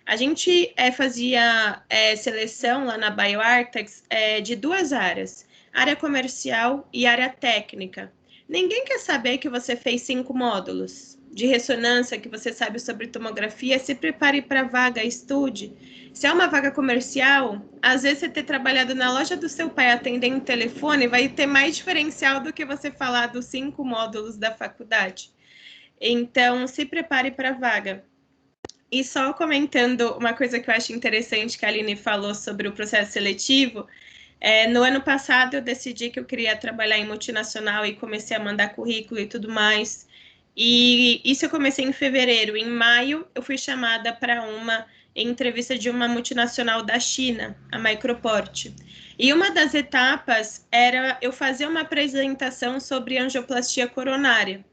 A gente fazia seleção lá na BioArctex de 2 áreas, área comercial e área técnica. Ninguém quer saber que você fez 5 módulos de ressonância, que você sabe sobre tomografia. Se prepare para a vaga, estude. Se é uma vaga comercial, às vezes você ter trabalhado na loja do seu pai atendendo o telefone vai ter mais diferencial do que você falar dos 5 módulos da faculdade. Então, se prepare para a vaga. E só comentando uma coisa que eu acho interessante que a Aline falou sobre o processo seletivo, no ano passado eu decidi que eu queria trabalhar em multinacional e comecei a mandar currículo e tudo mais. E isso eu comecei em fevereiro. Em maio, eu fui chamada para uma entrevista de uma multinacional da China, a Microport. E uma das etapas era eu fazer uma apresentação sobre angioplastia coronária.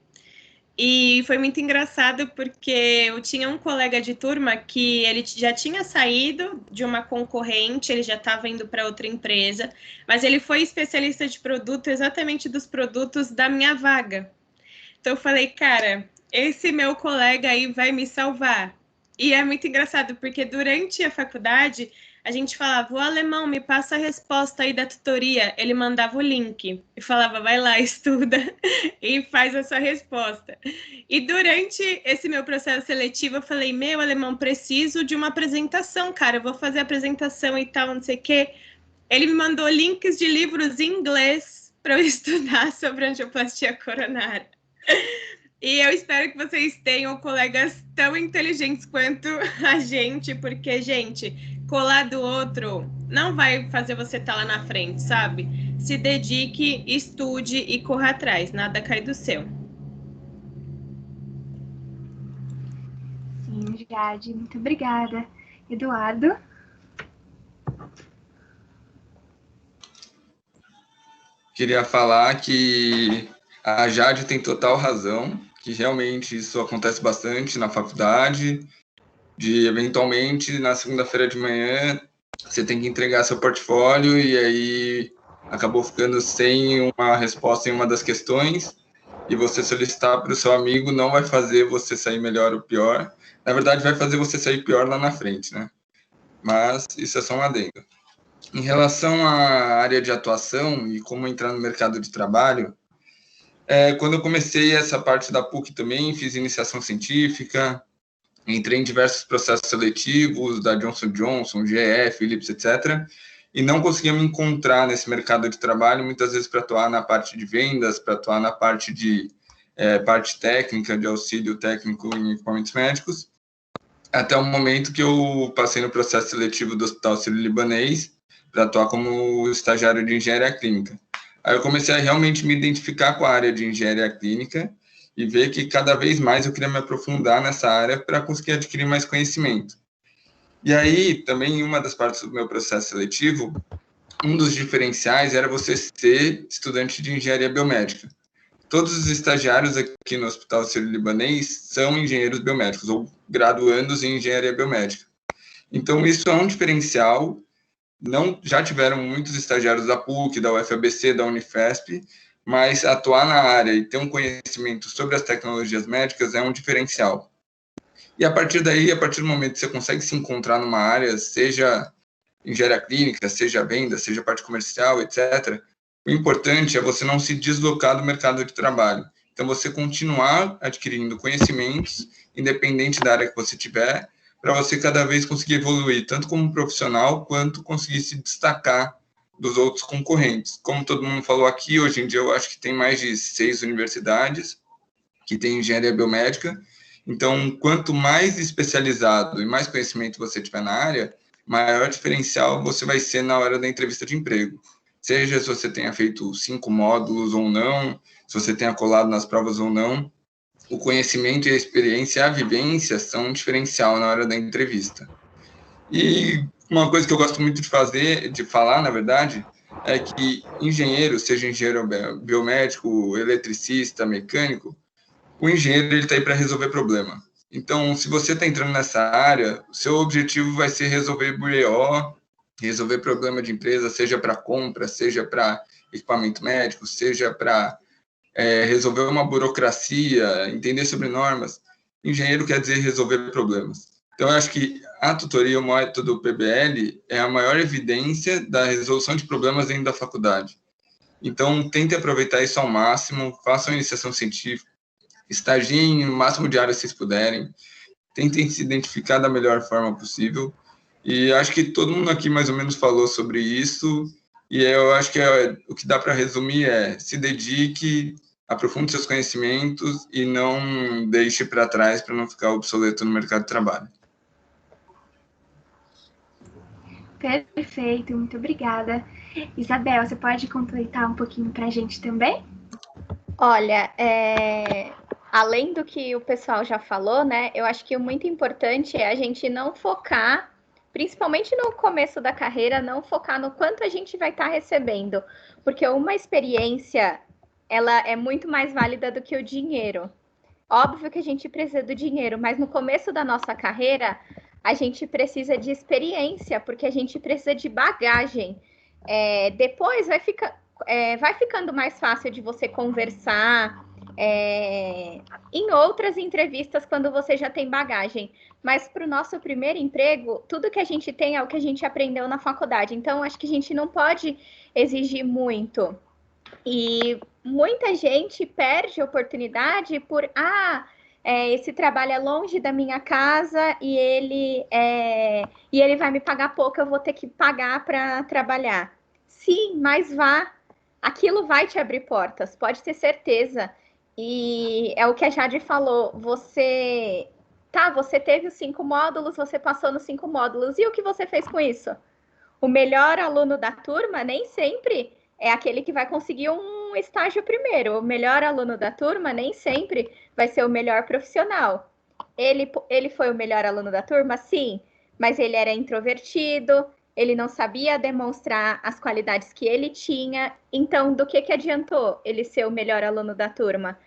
E foi muito engraçado porque eu tinha um colega de turma que ele já tinha saído de uma concorrente, ele já estava indo para outra empresa, mas ele foi especialista de produto exatamente dos produtos da minha vaga. Então eu falei, cara, esse meu colega aí vai me salvar. E é muito engraçado, porque durante a faculdade, a gente falava, o alemão, me passa a resposta aí da tutoria. Ele mandava o link e falava, vai lá, estuda e faz a sua resposta. E durante esse meu processo seletivo, eu falei, meu alemão, preciso de uma apresentação, cara, eu vou fazer a apresentação e tal, não sei o quê. Ele me mandou links de livros em inglês para eu estudar sobre angioplastia coronária. E eu espero que vocês tenham colegas tão inteligentes quanto a gente, porque, gente, colar do outro não vai fazer você estar lá na frente, sabe? Se dedique, estude e corra atrás, nada cai do céu. Sim, Jade, muito obrigada. Eduardo? Queria falar que a Jade tem total razão, que realmente isso acontece bastante na faculdade, de eventualmente na segunda-feira de manhã você tem que entregar seu portfólio e aí acabou ficando sem uma resposta em uma das questões e você solicitar para o seu amigo não vai fazer você sair melhor ou pior, na verdade vai fazer você sair pior lá na frente, né? Mas isso é só um adendo. Em relação à área de atuação e como entrar no mercado de trabalho, quando eu comecei essa parte da PUC também, fiz iniciação científica, entrei em diversos processos seletivos da Johnson & Johnson, GE, Philips, etc., e não conseguia me encontrar nesse mercado de trabalho, muitas vezes para atuar na parte de vendas, para atuar na parte de parte técnica, de auxílio técnico em equipamentos médicos, até o momento que eu passei no processo seletivo do Hospital Sírio-Libanês para atuar como estagiário de engenharia clínica. Aí eu comecei a realmente me identificar com a área de engenharia clínica e ver que cada vez mais eu queria me aprofundar nessa área para conseguir adquirir mais conhecimento. E aí, também, uma das partes do meu processo seletivo, um dos diferenciais era você ser estudante de engenharia biomédica. Todos os estagiários aqui no Hospital Sírio-Libanês são engenheiros biomédicos ou graduandos em engenharia biomédica. Então, isso é um diferencial. Já tiveram muitos estagiários da PUC, da UFABC, da Unifesp, mas atuar na área e ter um conhecimento sobre as tecnologias médicas é um diferencial. E a partir daí, a partir do momento que você consegue se encontrar numa área, seja engenharia clínica, seja venda, seja parte comercial, etc., o importante é você não se deslocar do mercado de trabalho. Então, você continuar adquirindo conhecimentos, independente da área que você tiver, para você cada vez conseguir evoluir, tanto como profissional, quanto conseguir se destacar dos outros concorrentes. Como todo mundo falou aqui, hoje em dia eu acho que tem mais de 6 universidades que têm engenharia biomédica. Então, quanto mais especializado e mais conhecimento você tiver na área, maior diferencial você vai ser na hora da entrevista de emprego. Seja se você tenha feito 5 módulos ou não, se você tenha colado nas provas ou não, o conhecimento e a experiência, a vivência são um diferencial na hora da entrevista. E uma coisa que eu gosto muito de falar, na verdade, é que engenheiro, seja engenheiro biomédico, eletricista, mecânico, o engenheiro ele está aí para resolver problema. Então, se você está entrando nessa área, seu objetivo vai ser resolver BO, resolver problema de empresa, seja para compra, seja para equipamento médico, seja para resolver uma burocracia, entender sobre normas. Engenheiro quer dizer resolver problemas. Então, eu acho que a tutoria, o método PBL, é a maior evidência da resolução de problemas dentro da faculdade. Então, tente aproveitar isso ao máximo, façam iniciação científica, estagiem no máximo de áreas que vocês puderem, tentem se identificar da melhor forma possível. E acho que todo mundo aqui mais ou menos falou sobre isso, e eu acho que o que dá para resumir é: se dedique, aprofunde seus conhecimentos e não deixe para trás para não ficar obsoleto no mercado de trabalho. Perfeito, muito obrigada. Isabel, você pode completar um pouquinho para a gente também? Olha, além do que o pessoal já falou, né, eu acho que o muito importante é a gente não focar, principalmente no começo da carreira, não focar no quanto a gente vai estar recebendo, porque uma experiência, ela é muito mais válida do que o dinheiro. Óbvio que a gente precisa do dinheiro, mas no começo da nossa carreira, a gente precisa de experiência, porque a gente precisa de bagagem. Depois vai ficando mais fácil de você conversar em outras entrevistas quando você já tem bagagem. Mas para o nosso primeiro emprego, tudo que a gente tem é o que a gente aprendeu na faculdade. Então, acho que a gente não pode exigir muito. E muita gente perde oportunidade por esse trabalho é longe da minha casa e ele vai me pagar pouco, eu vou ter que pagar para trabalhar. Sim, mas vá. Aquilo vai te abrir portas, pode ter certeza. E é o que a Jade falou, você teve os 5 módulos, você passou nos 5 módulos, e o que você fez com isso? O melhor aluno da turma nem sempre é aquele que vai conseguir um estágio primeiro. O melhor aluno da turma nem sempre vai ser o melhor profissional. Ele foi o melhor aluno da turma? Sim, mas ele era introvertido, ele não sabia demonstrar as qualidades que ele tinha. Então, do que adiantou ele ser o melhor aluno da turma?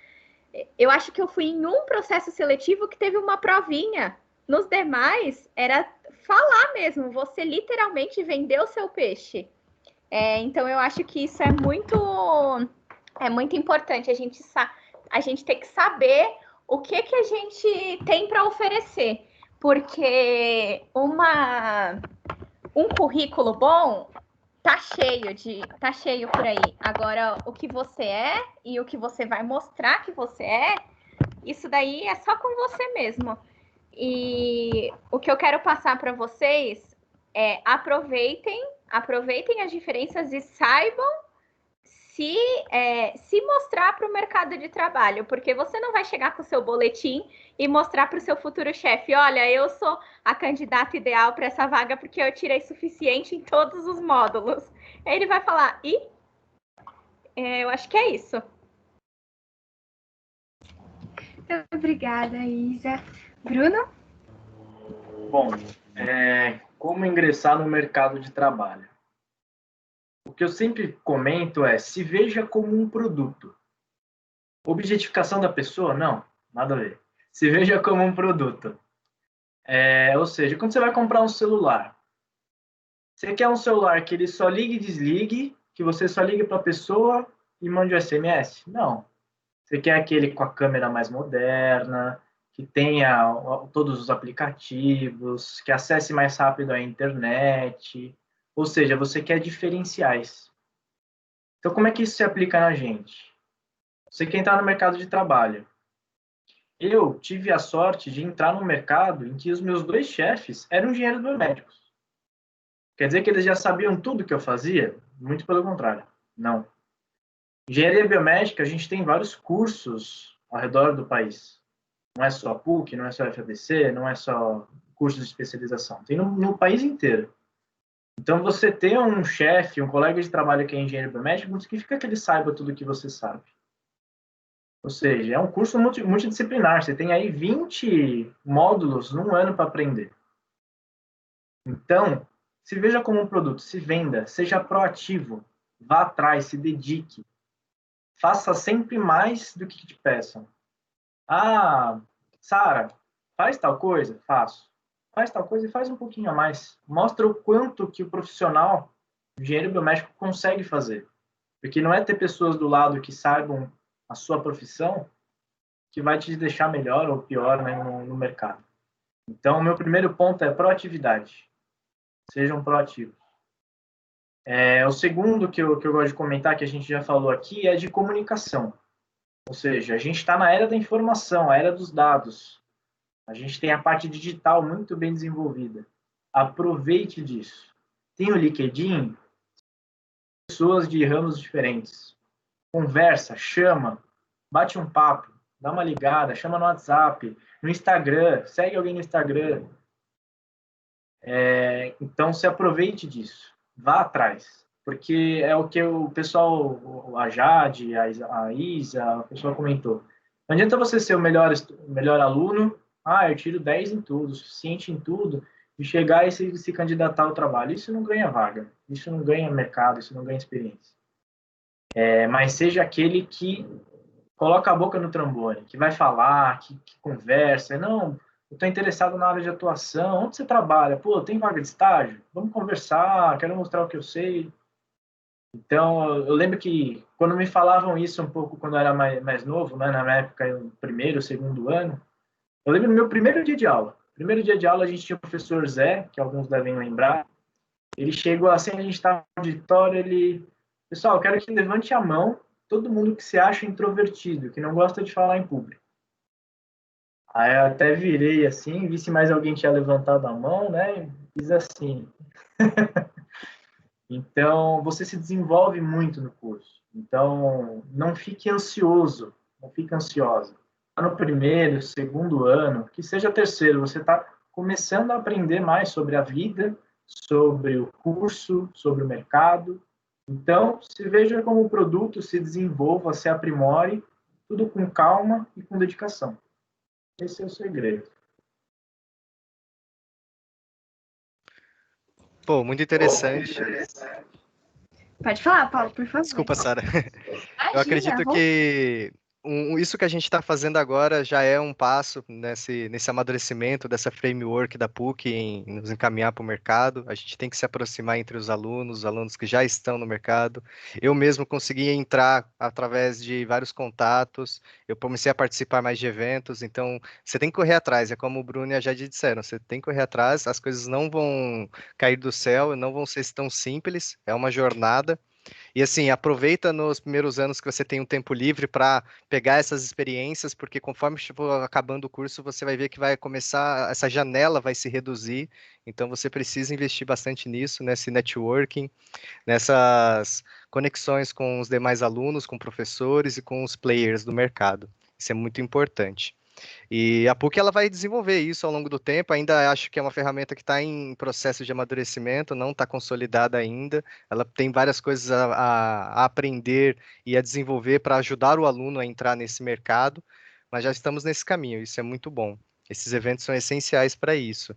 Eu acho que eu fui em um processo seletivo que teve uma provinha. Nos demais, era falar mesmo, você literalmente vendeu o seu peixe. Então, eu acho que isso é muito importante. A gente tem que saber o que a gente tem para oferecer. Porque um currículo bom tá cheio por aí. Agora, o que você é e o que você vai mostrar que você é, isso daí é só com você mesmo. E o que eu quero passar para vocês é aproveitem as diferenças e saibam se mostrar para o mercado de trabalho, porque você não vai chegar com o seu boletim e mostrar para o seu futuro chefe: olha, eu sou a candidata ideal para essa vaga porque eu tirei suficiente em todos os módulos. Aí ele vai falar: eu acho que é isso. Obrigada, Isa. Bruno? Bom, como ingressar no mercado de trabalho? O que eu sempre comento é: se veja como um produto. Objetificação da pessoa? Não, nada a ver. Se veja como um produto. Ou seja, quando você vai comprar um celular, você quer um celular que ele só ligue e desligue, que você só ligue para a pessoa e mande um SMS? Não. Você quer aquele com a câmera mais moderna, que tenha todos os aplicativos, que acesse mais rápido a internet. Ou seja, você quer diferenciais. Então, como é que isso se aplica na gente? Você quer entrar no mercado de trabalho. Eu tive a sorte de entrar num mercado em que os meus 2 chefes eram engenheiros biomédicos. Quer dizer que eles já sabiam tudo que eu fazia? Muito pelo contrário. Não. Engenharia biomédica, a gente tem vários cursos ao redor do país. Não é só a PUC, não é só a FABC, não é só curso de especialização. Tem no país inteiro. Então, você ter um chefe, um colega de trabalho que é engenheiro biomédico, não significa que ele saiba tudo o que você sabe. Ou seja, é um curso multidisciplinar. Você tem aí 20 módulos num ano para aprender. Então, se veja como um produto, se venda, seja proativo, vá atrás, se dedique. Faça sempre mais do que te peçam. Ah, Sara, faz tal coisa? Faço. Faz tal coisa e faz um pouquinho a mais. Mostra o quanto que o profissional, o engenheiro biomédico, consegue fazer. Porque não é ter pessoas do lado que saibam a sua profissão que vai te deixar melhor ou pior, né, no mercado. Então, o meu primeiro ponto é proatividade. Sejam proativos. O segundo que eu gosto de comentar, que a gente já falou aqui, é de comunicação. Ou seja, a gente está na era da informação, a era dos dados. A gente tem a parte digital muito bem desenvolvida. Aproveite disso. Tem o LinkedIn, pessoas de ramos diferentes. Conversa, chama, bate um papo, dá uma ligada, chama no WhatsApp, no Instagram, segue alguém no Instagram. Então, se aproveite disso. Vá atrás. Porque é o que o pessoal, a Jade, a Isa, a pessoa comentou. Não adianta você ser o melhor aluno, eu tiro 10 em tudo, suficiente em tudo, e chegar e se candidatar ao trabalho. Isso não ganha vaga, isso não ganha mercado, isso não ganha experiência. Mas seja aquele que coloca a boca no trombone, que vai falar, que conversa. Não, eu estou interessado na área de atuação. Onde você trabalha? Pô, tem vaga de estágio? Vamos conversar, quero mostrar o que eu sei. Então, eu lembro que quando me falavam isso um pouco quando eu era mais novo, né, na minha época, no primeiro, segundo ano, eu lembro do meu primeiro dia de aula. Primeiro dia de aula, a gente tinha o professor Zé, que alguns devem lembrar. Ele chegou assim, a gente estava no auditório, ele... Pessoal, eu quero que levante a mão todo mundo que se acha introvertido, que não gosta de falar em público. Aí eu até virei assim, vi se mais alguém tinha levantado a mão, né? E fiz assim. Então, você se desenvolve muito no curso. Então, não fique ansioso, não fique ansiosa. Tá no primeiro, segundo ano, que seja terceiro, você está começando a aprender mais sobre a vida, sobre o curso, sobre o mercado. Então, se veja como um produto, se desenvolva, se aprimore, tudo com calma e com dedicação. Esse é o segredo. Pô, muito interessante. Pode falar, Paulo, por favor. Desculpa, Sara. Imagina, Eu acredito que isso que a gente está fazendo agora já é um passo nesse amadurecimento dessa framework da PUC em nos encaminhar para o mercado. A gente tem que se aproximar entre os alunos que já estão no mercado. Eu mesmo consegui entrar através de vários contatos, eu comecei a participar mais de eventos, então você tem que correr atrás, é como o Bruno e a Jade disseram, você tem que correr atrás, as coisas não vão cair do céu, não vão ser tão simples, é uma jornada. E assim, aproveita nos primeiros anos que você tem um tempo livre para pegar essas experiências, porque conforme for acabando o curso, você vai ver que vai começar, essa janela vai se reduzir, então você precisa investir bastante nisso, nesse networking, nessas conexões com os demais alunos, com professores e com os players do mercado. Isso é muito importante. E a PUC ela vai desenvolver isso ao longo do tempo. Ainda acho que é uma ferramenta que está em processo de amadurecimento, não está consolidada ainda. Ela tem várias coisas a aprender e a desenvolver para ajudar o aluno a entrar nesse mercado, mas já estamos nesse caminho, isso é muito bom. Esses eventos são essenciais para isso.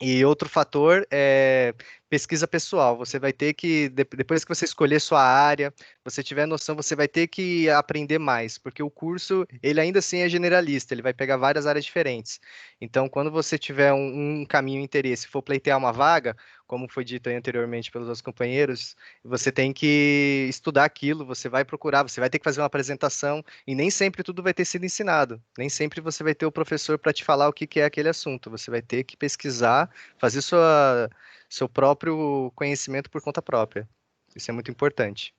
E outro fator é pesquisa pessoal. Você vai ter que, depois que você escolher sua área, você tiver noção, você vai ter que aprender mais, porque o curso, ele ainda assim é generalista, ele vai pegar várias áreas diferentes. Então, quando você tiver um caminho, interesse, for pleitear uma vaga, como foi dito aí anteriormente pelos outros companheiros, você tem que estudar aquilo, você vai procurar, você vai ter que fazer uma apresentação, e nem sempre tudo vai ter sido ensinado. Nem sempre você vai ter o professor para te falar o que é aquele assunto. Você vai ter que pesquisar, fazer seu próprio conhecimento por conta própria. Isso é muito importante.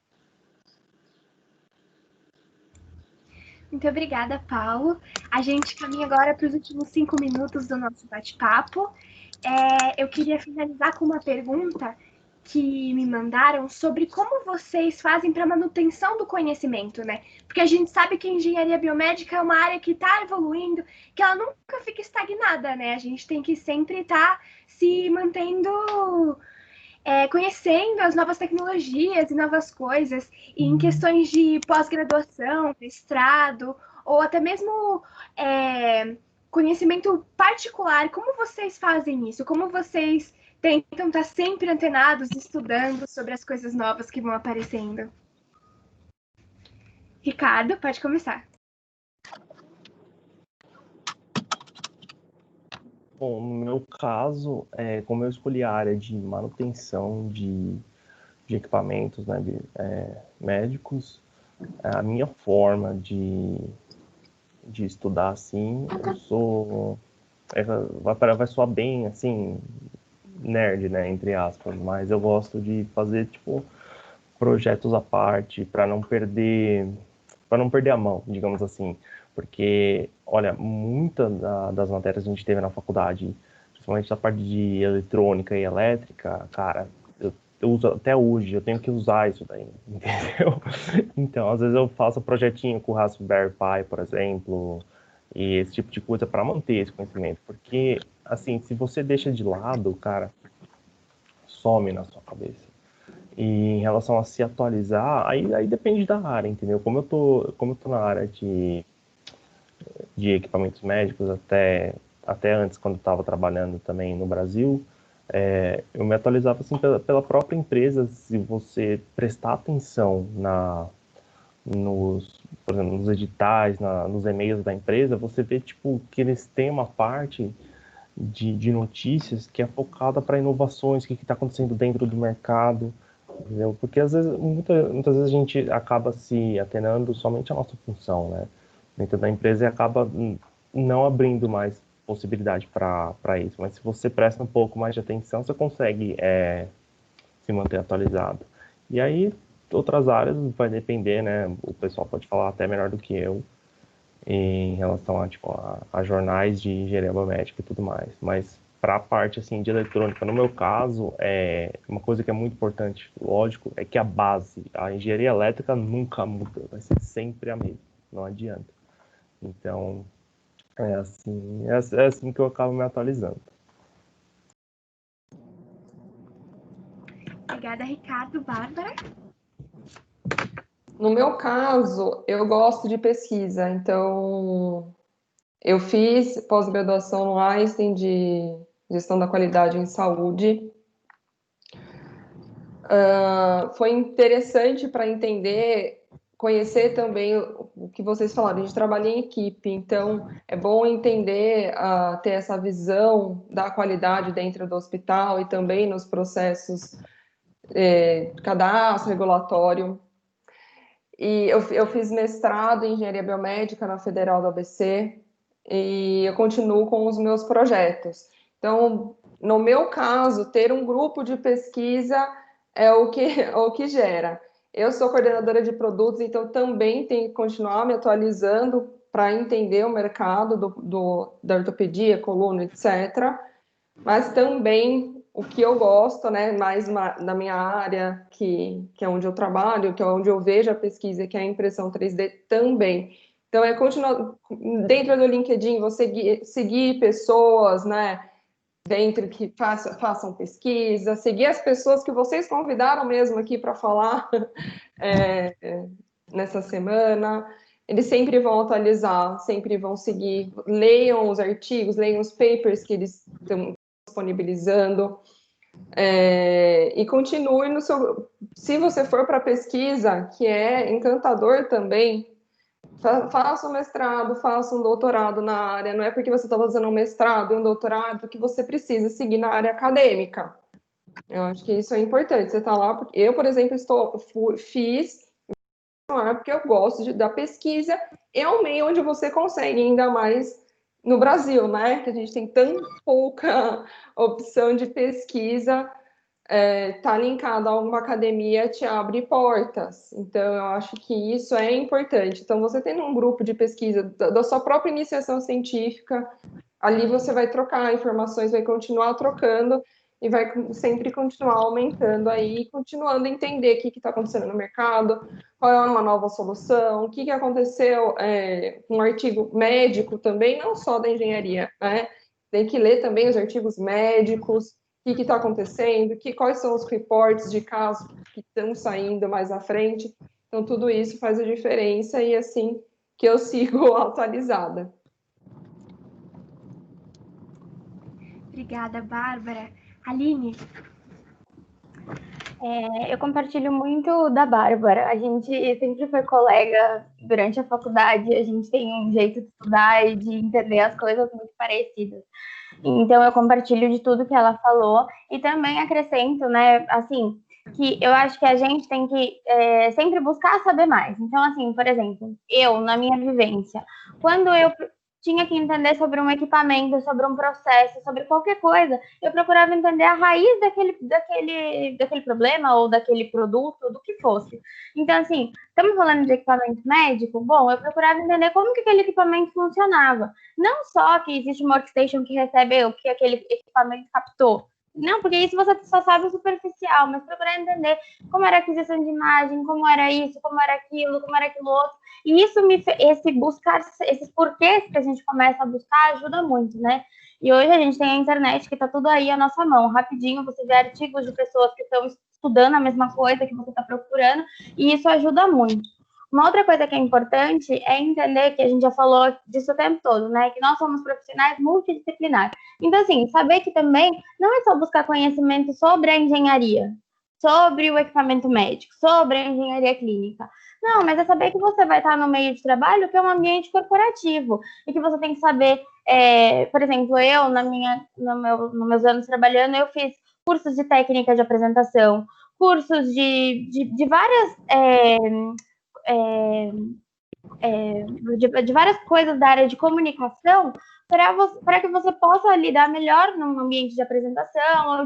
Muito obrigada, Paulo. A gente caminha agora para os últimos 5 minutos do nosso bate-papo. Eu queria finalizar com uma pergunta que me mandaram sobre como vocês fazem para manutenção do conhecimento, né? Porque a gente sabe que a engenharia biomédica é uma área que está evoluindo, que ela nunca fica estagnada, né? A gente tem que sempre estar se mantendo conhecendo as novas tecnologias e novas coisas, e em questões de pós-graduação, mestrado, ou até mesmo conhecimento particular. Como vocês fazem isso? Como vocês tentam estar sempre antenados, estudando sobre as coisas novas que vão aparecendo? Ricardo, pode começar. Bom, no meu caso, como eu escolhi a área de manutenção de equipamentos, né, médicos, a minha forma de estudar, assim, eu sou... vai soar bem, assim, nerd, né, entre aspas, mas eu gosto de fazer, tipo, projetos à parte para não perder a mão, digamos assim, porque, olha, muitas das matérias que a gente teve na faculdade, principalmente a parte de eletrônica e elétrica, cara, eu uso até hoje, eu tenho que usar isso daí, entendeu? Então, às vezes eu faço projetinho com o Raspberry Pi, por exemplo, e esse tipo de coisa para manter esse conhecimento, porque, assim, se você deixa de lado, cara, some na sua cabeça. E em relação a se atualizar, aí depende da área, entendeu? Como eu tô na área de equipamentos médicos até antes, quando eu estava trabalhando também no Brasil, eu me atualizava assim pela própria empresa. Se você prestar atenção por exemplo, nos editais, nos e-mails da empresa, você vê tipo que eles têm uma parte de notícias que é focada para inovações, o que está acontecendo dentro do mercado, entendeu? Porque às vezes, muitas vezes a gente acaba se atenando somente à nossa função, né? Dentro da empresa e acaba não abrindo mais possibilidade para isso. Mas se você presta um pouco mais de atenção, você consegue se manter atualizado. E aí, outras áreas vai depender, né? O pessoal pode falar até melhor do que eu em relação a jornais de engenharia biomédica e tudo mais. Mas para a parte assim, de eletrônica, no meu caso, uma coisa que é muito importante, lógico, é que a base, a engenharia elétrica nunca muda, vai ser sempre a mesma, não adianta. Então, é assim que eu acabo me atualizando. Obrigada, Ricardo. Bárbara? No meu caso, eu gosto de pesquisa, então eu fiz pós-graduação no Einstein de Gestão da Qualidade em Saúde. Foi interessante para entender, conhecer também o que vocês falaram, a gente trabalha em equipe, então é bom entender, ter essa visão da qualidade dentro do hospital e também nos processos cadastro regulatório. E eu fiz mestrado em engenharia biomédica na Federal do ABC e eu continuo com os meus projetos. Então, no meu caso, ter um grupo de pesquisa é o que gera. Eu sou coordenadora de produtos, então também tenho que continuar me atualizando para entender o mercado da ortopedia, coluna, etc. Mas também o que eu gosto, né, mais da minha área, que é onde eu trabalho, que é onde eu vejo a pesquisa, que é a impressão 3D também. Então, continuar dentro do LinkedIn, você seguir pessoas, né, dentro que façam pesquisa, seguir as pessoas que vocês convidaram mesmo aqui para falar nessa semana. Eles sempre vão atualizar, sempre vão seguir, leiam os artigos, leiam os papers que eles estão disponibilizando, e continue no seu... Se você for para pesquisa, que é encantador também, faça um mestrado, faça um doutorado na área. Não é porque você está fazendo um mestrado e um doutorado que você precisa seguir na área acadêmica. Eu acho que isso é importante. Você está lá, porque eu, por exemplo, fiz porque eu gosto da pesquisa. É um meio onde você consegue ainda mais no Brasil, né? Que a gente tem tão pouca opção de pesquisa. tá linkado a alguma academia te abre portas. Então, eu acho que isso é importante. Então, você tendo um grupo de pesquisa da sua própria iniciação científica, ali você vai trocar informações, vai continuar trocando e vai sempre continuar aumentando aí, continuando a entender o que está acontecendo no mercado, qual é uma nova solução, o que aconteceu com um artigo médico também, não só da engenharia, né? Tem que ler também os artigos médicos, o que está acontecendo, quais são os reportes de casos que estão saindo mais à frente. Então, tudo isso faz a diferença e assim que eu sigo atualizada. Obrigada, Bárbara. Aline? Eu compartilho muito da Bárbara. A gente sempre foi colega durante a faculdade, a gente tem um jeito de estudar e de entender as coisas muito parecidas. Então, eu compartilho de tudo que ela falou e também acrescento, né, assim, que eu acho que a gente tem que sempre buscar saber mais. Então, assim, por exemplo, eu, na minha vivência, quando eu tinha que entender sobre um equipamento, sobre um processo, sobre qualquer coisa, eu procurava entender a raiz daquele problema ou daquele produto, do que fosse. Então, assim, estamos falando de equipamento médico? Bom, eu procurava entender como que aquele equipamento funcionava. Não só que existe uma workstation que recebe o que aquele equipamento captou. Não, porque isso você só sabe o superficial, mas procurar entender como era a aquisição de imagem, como era isso, como era aquilo outro. E isso buscar esses porquês que a gente começa a buscar ajuda muito, né? E hoje a gente tem a internet que está tudo aí à nossa mão. Rapidinho você vê artigos de pessoas que estão estudando a mesma coisa que você está procurando, e isso ajuda muito. Uma outra coisa que é importante é entender que a gente já falou disso o tempo todo, né? Que nós somos profissionais multidisciplinares. Então, assim, saber que também não é só buscar conhecimento sobre a engenharia, sobre o equipamento médico, sobre a engenharia clínica. Não, mas é saber que você vai estar no meio de trabalho que é um ambiente corporativo e que você tem que saber, por exemplo, eu, nos meus anos trabalhando, eu fiz cursos de técnica de apresentação, cursos de várias... de várias coisas da área de comunicação para que você possa lidar melhor num ambiente de apresentação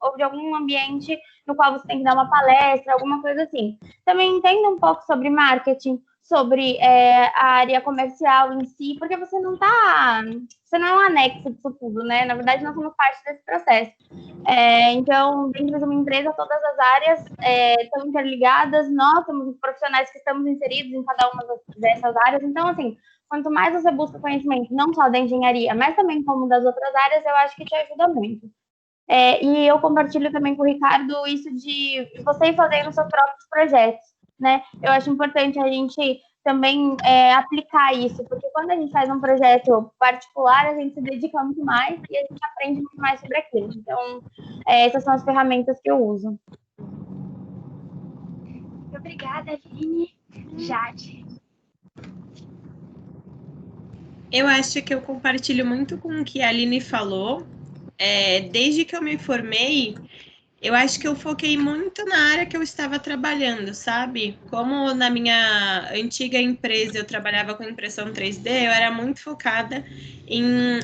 ou de algum ambiente no qual você tem que dar uma palestra, alguma coisa assim. Também entenda um pouco sobre marketing, sobre a área comercial em si, porque você não é um anexo disso tudo, né? Na verdade, nós somos parte desse processo. Então, dentro de uma empresa, todas as áreas estão interligadas, nós somos os profissionais que estamos inseridos em cada uma dessas áreas. Então, assim, quanto mais você busca conhecimento, não só da engenharia, mas também como das outras áreas, eu acho que te ajuda muito. E eu compartilho também com o Ricardo isso de você ir fazendo seus próprios projetos, né? Eu acho importante a gente também aplicar isso, porque quando a gente faz um projeto particular, a gente se dedica muito mais e a gente aprende muito mais sobre aquilo. Então, essas são as ferramentas que eu uso. Obrigada, Aline. Jade. Eu acho que eu compartilho muito com o que a Aline falou. Desde que eu me formei, eu acho que eu foquei muito na área que eu estava trabalhando, sabe? Como na minha antiga empresa eu trabalhava com impressão 3D, eu era muito focada em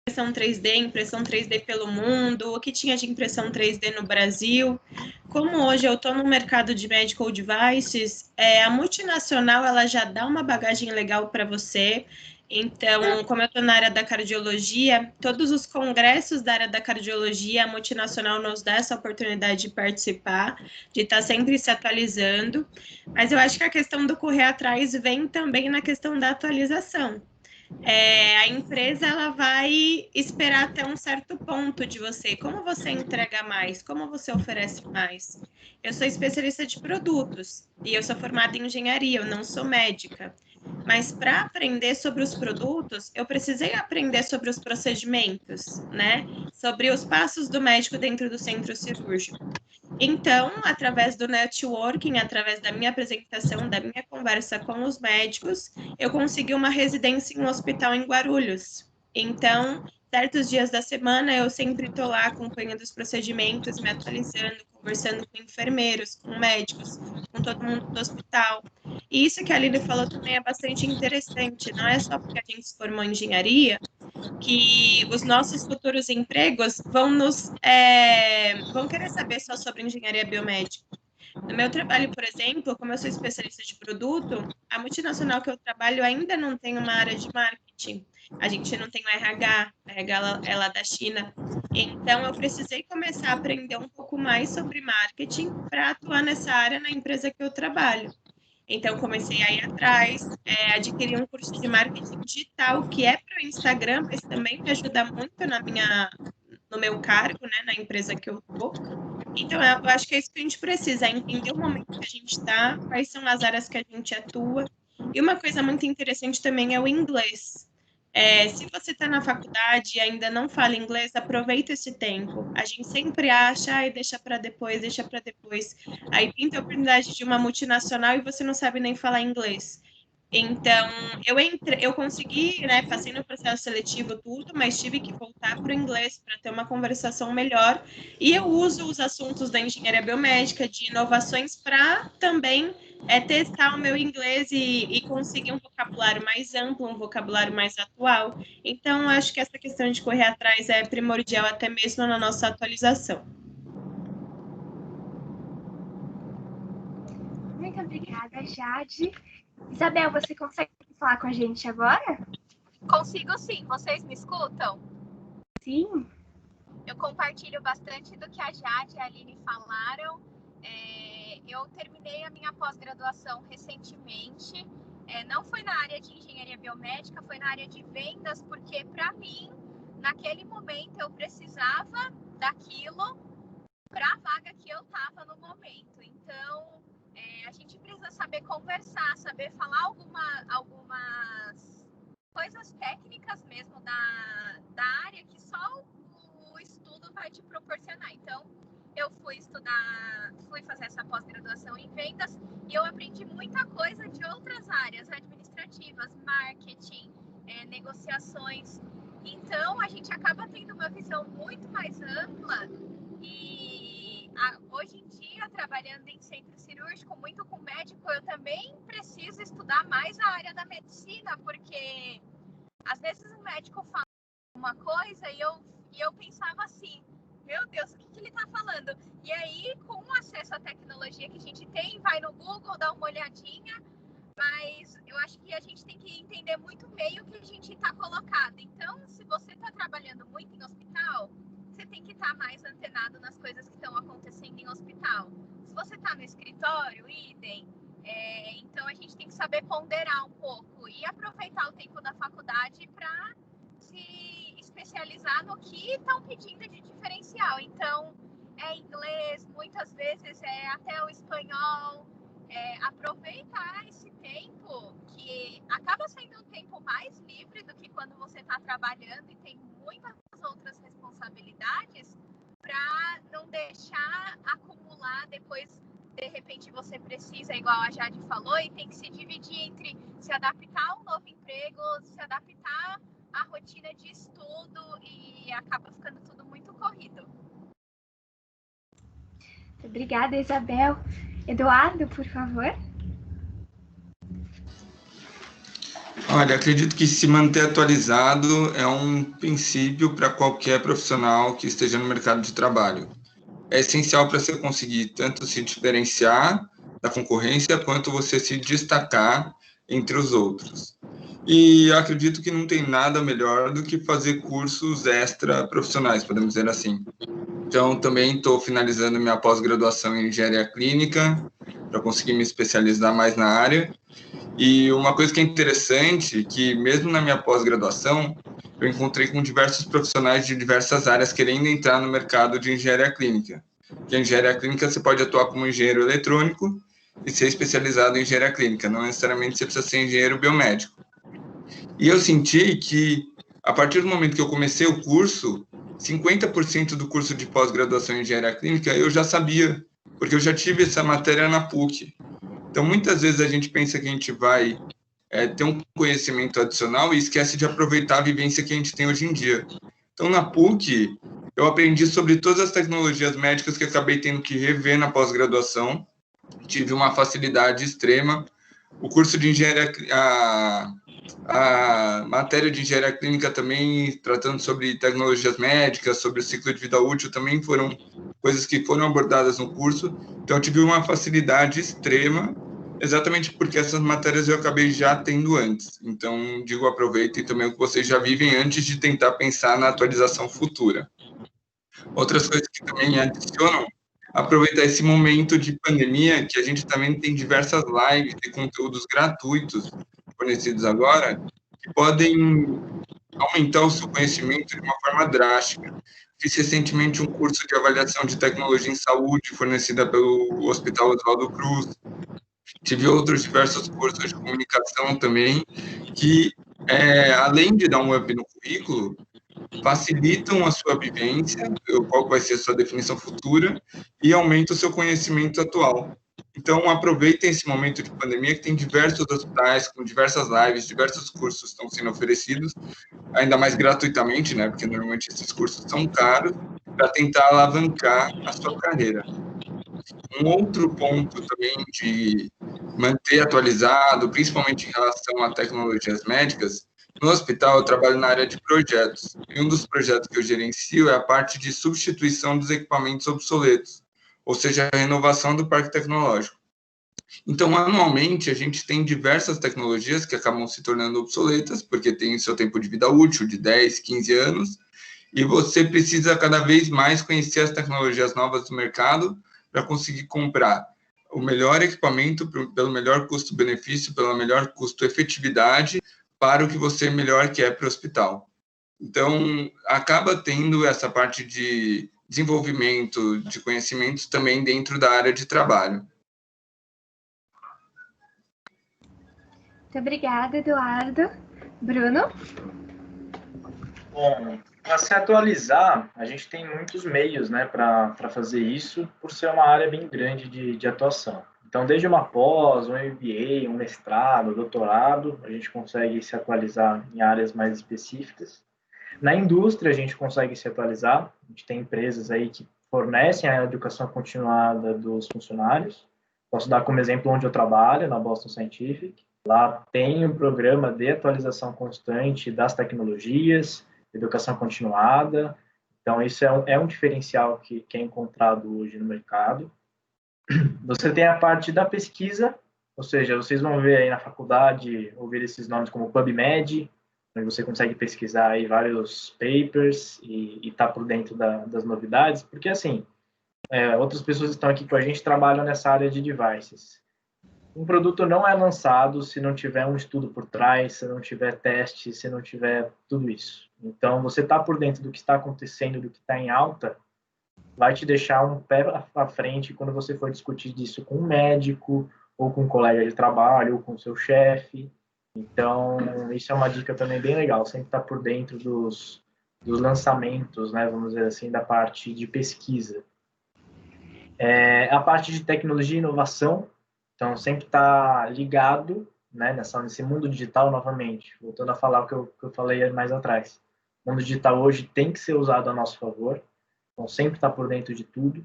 impressão 3D pelo mundo, o que tinha de impressão 3D no Brasil. Como hoje eu estou no mercado de medical devices, a multinacional ela já dá uma bagagem legal para você. Então, como eu estou na área da cardiologia, todos os congressos da área da cardiologia, a multinacional nos dá essa oportunidade de participar, de estar sempre se atualizando. Mas eu acho que a questão do correr atrás vem também na questão da atualização. A empresa ela vai esperar até um certo ponto de você. Como você entrega mais? Como você oferece mais? Eu sou especialista de produtos e eu sou formada em engenharia, eu não sou médica. Mas para aprender sobre os produtos, eu precisei aprender sobre os procedimentos, né? Sobre os passos do médico dentro do centro cirúrgico. Então, através do networking, através da minha apresentação, da minha conversa com os médicos, eu consegui uma residência em um hospital em Guarulhos. Então, certos dias da semana, eu sempre estou lá acompanhando os procedimentos, me atualizando, conversando com enfermeiros, com médicos, com todo mundo do hospital. E isso que a Aline falou também é bastante interessante. Não é só porque a gente se formou em engenharia que os nossos futuros empregos vão querer saber só sobre engenharia biomédica. No meu trabalho, por exemplo, como eu sou especialista de produto, a multinacional que eu trabalho ainda não tem uma área de marketing. A gente não tem o RH é lá da China. Então, eu precisei começar a aprender um pouco mais sobre marketing para atuar nessa área na empresa que eu trabalho. Então, comecei a ir atrás, adquiri um curso de marketing digital, que é para o Instagram, mas também me ajuda muito no meu cargo, né, na empresa que eu estou. Então, eu acho que é isso que a gente precisa, entender o momento que a gente está, quais são as áreas que a gente atua. E uma coisa muito interessante também é o inglês. Se você está na faculdade e ainda não fala inglês, aproveita esse tempo. A gente sempre acha, deixa para depois. Aí pinta a oportunidade de uma multinacional e você não sabe nem falar inglês. Então, eu consegui, né, passei no processo seletivo tudo, mas tive que voltar para o inglês para ter uma conversação melhor. E eu uso os assuntos da engenharia biomédica, de inovações, para também testar o meu inglês e conseguir um vocabulário mais amplo, um vocabulário mais atual. Então, acho que essa questão de correr atrás é primordial até mesmo na nossa atualização. Muito obrigada, Jade. Isabel, você consegue falar com a gente agora? Consigo sim. Vocês me escutam? Sim. Eu compartilho bastante do que a Jade e a Aline falaram. Eu terminei a minha pós-graduação recentemente. Não foi na área de engenharia biomédica, foi na área de vendas, porque para mim, naquele momento, eu precisava daquilo para a vaga que eu estava no momento. Então, a gente precisa saber conversar, saber falar algumas coisas técnicas mesmo da área que só o estudo vai te proporcionar. Então, eu fui fazer essa pós-graduação em vendas e eu aprendi muita coisa de outras áreas administrativas, marketing, negociações. Então, a gente acaba tendo uma visão muito mais ampla e hoje em dia, trabalhando em centro cirúrgico, muito com médico, eu também preciso estudar mais a área da medicina, porque às vezes o médico fala uma coisa e eu pensava assim, meu Deus, o que ele está falando? E aí, com o acesso à tecnologia que a gente tem, vai no Google, dá uma olhadinha, mas eu acho que a gente tem que entender muito bem o que a gente está colocado. Então, se você está trabalhando muito em hospital, você tem que estar mais antenado nas coisas que estão acontecendo em hospital. Se você está no escritório, idem. Então, a gente tem que saber ponderar um pouco e aproveitar o tempo da faculdade para se especializar no que estão pedindo de diferencial. Então, inglês, muitas vezes até o espanhol. Aproveitar esse tempo, que acaba sendo um tempo mais livre do que quando você está trabalhando e tem muitas outras responsabilidades, para não deixar acumular depois. De repente você precisa, igual a Jade falou, e tem que se dividir entre se adaptar a um novo emprego, se adaptar à rotina de estudo, e acaba ficando tudo muito corrido. Obrigada, Isabel. Eduardo, por favor. Olha, acredito que se manter atualizado é um princípio para qualquer profissional que esteja no mercado de trabalho. É essencial para você conseguir tanto se diferenciar da concorrência, quanto você se destacar entre os outros. E acredito que não tem nada melhor do que fazer cursos extra profissionais, podemos dizer assim. Então, também estou finalizando minha pós-graduação em engenharia clínica, para conseguir me especializar mais na área. E uma coisa que é interessante, que mesmo na minha pós-graduação, eu encontrei com diversos profissionais de diversas áreas querendo entrar no mercado de engenharia clínica. Porque em engenharia clínica você pode atuar como engenheiro eletrônico e ser especializado em engenharia clínica, não necessariamente você precisa ser engenheiro biomédico. E eu senti que, a partir do momento que eu comecei o curso, 50% do curso de pós-graduação em engenharia clínica eu já sabia, porque eu já tive essa matéria na PUC. Então, muitas vezes a gente pensa que a gente vai ter um conhecimento adicional e esquece de aproveitar a vivência que a gente tem hoje em dia. Então, na PUC, eu aprendi sobre todas as tecnologias médicas que acabei tendo que rever na pós-graduação. Tive uma facilidade extrema o curso de engenharia, a matéria de engenharia clínica também, tratando sobre tecnologias médicas, sobre o ciclo de vida útil, também foram coisas que foram abordadas no curso. Então, eu tive uma facilidade extrema, exatamente porque essas matérias eu acabei já tendo antes. Então, digo, aproveitem também o que vocês já vivem antes de tentar pensar na atualização futura. Outras coisas que também adicionam, aproveitar esse momento de pandemia, que a gente também tem diversas lives e conteúdos gratuitos fornecidos agora, que podem aumentar o seu conhecimento de uma forma drástica. Fiz recentemente um curso de avaliação de tecnologia em saúde, fornecida pelo Hospital Oswaldo Cruz. Tive outros diversos cursos de comunicação também, que, além de dar um up no currículo, facilitam a sua vivência, qual vai ser a sua definição futura, e aumenta o seu conhecimento atual. Então, aproveitem esse momento de pandemia, que tem diversos hospitais, com diversas lives, diversos cursos estão sendo oferecidos, ainda mais gratuitamente, né, porque normalmente esses cursos são caros, para tentar alavancar a sua carreira. Um outro ponto também de manter atualizado, principalmente em relação a tecnologias médicas, no hospital eu trabalho na área de projetos, e um dos projetos que eu gerencio é a parte de substituição dos equipamentos obsoletos, ou seja, a renovação do parque tecnológico. Então, anualmente, a gente tem diversas tecnologias que acabam se tornando obsoletas, porque tem seu tempo de vida útil de 10, 15 anos, e você precisa cada vez mais conhecer as tecnologias novas do mercado para conseguir comprar o melhor equipamento pelo melhor custo-benefício, pela melhor custo-efetividade, para o que você melhor quer para o hospital. Então, acaba tendo essa parte de desenvolvimento de conhecimentos também dentro da área de trabalho. Muito obrigada, Eduardo. Bruno? Bom, para se atualizar, a gente tem muitos meios, né, para fazer isso, por ser uma área bem grande de atuação. Então, desde uma pós, um MBA, um mestrado, doutorado, a gente consegue se atualizar em áreas mais específicas. Na indústria, a gente consegue se atualizar. A gente tem empresas aí que fornecem a educação continuada dos funcionários. Posso dar como exemplo onde eu trabalho, na Boston Scientific. Lá tem um programa de atualização constante das tecnologias, educação continuada. Então, isso é um diferencial que é encontrado hoje no mercado. Você tem a parte da pesquisa, ou seja, vocês vão ver aí na faculdade, ouvir esses nomes como PubMed, onde você consegue pesquisar aí vários papers e tá por dentro das novidades, porque, assim, outras pessoas estão aqui com a gente, trabalham nessa área de devices. Um produto não é lançado se não tiver um estudo por trás, se não tiver teste, se não tiver tudo isso. Então, você tá por dentro do que está acontecendo, do que está em alta, vai te deixar um pé à frente quando você for discutir disso com um médico, ou com um colega de trabalho, ou com o seu chefe. Então, isso é uma dica também bem legal, sempre estar por dentro dos lançamentos, né, vamos dizer assim, da parte de pesquisa. A parte de tecnologia e inovação, então sempre estar ligado, né, nesse mundo digital novamente, voltando a falar o que eu falei mais atrás. O mundo digital hoje tem que ser usado a nosso favor, então sempre estar por dentro de tudo.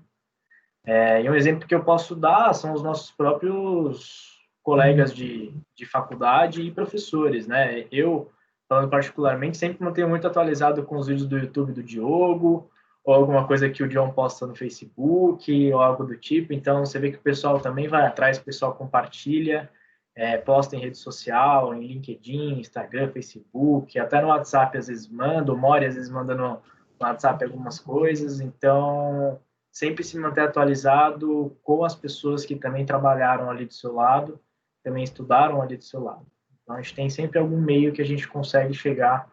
E um exemplo que eu posso dar são os nossos próprios colegas de faculdade e professores, né? Eu, falando particularmente, sempre mantenho muito atualizado com os vídeos do YouTube do Diogo, ou alguma coisa que o John posta no Facebook, ou algo do tipo. Então, você vê que o pessoal também vai atrás, o pessoal compartilha, posta em rede social, em LinkedIn, Instagram, Facebook, até no WhatsApp às vezes manda, o Mori às vezes manda no WhatsApp algumas coisas. Então, sempre se manter atualizado com as pessoas que também trabalharam ali do seu lado, também estudaram ali do seu lado. Então, a gente tem sempre algum meio que a gente consegue chegar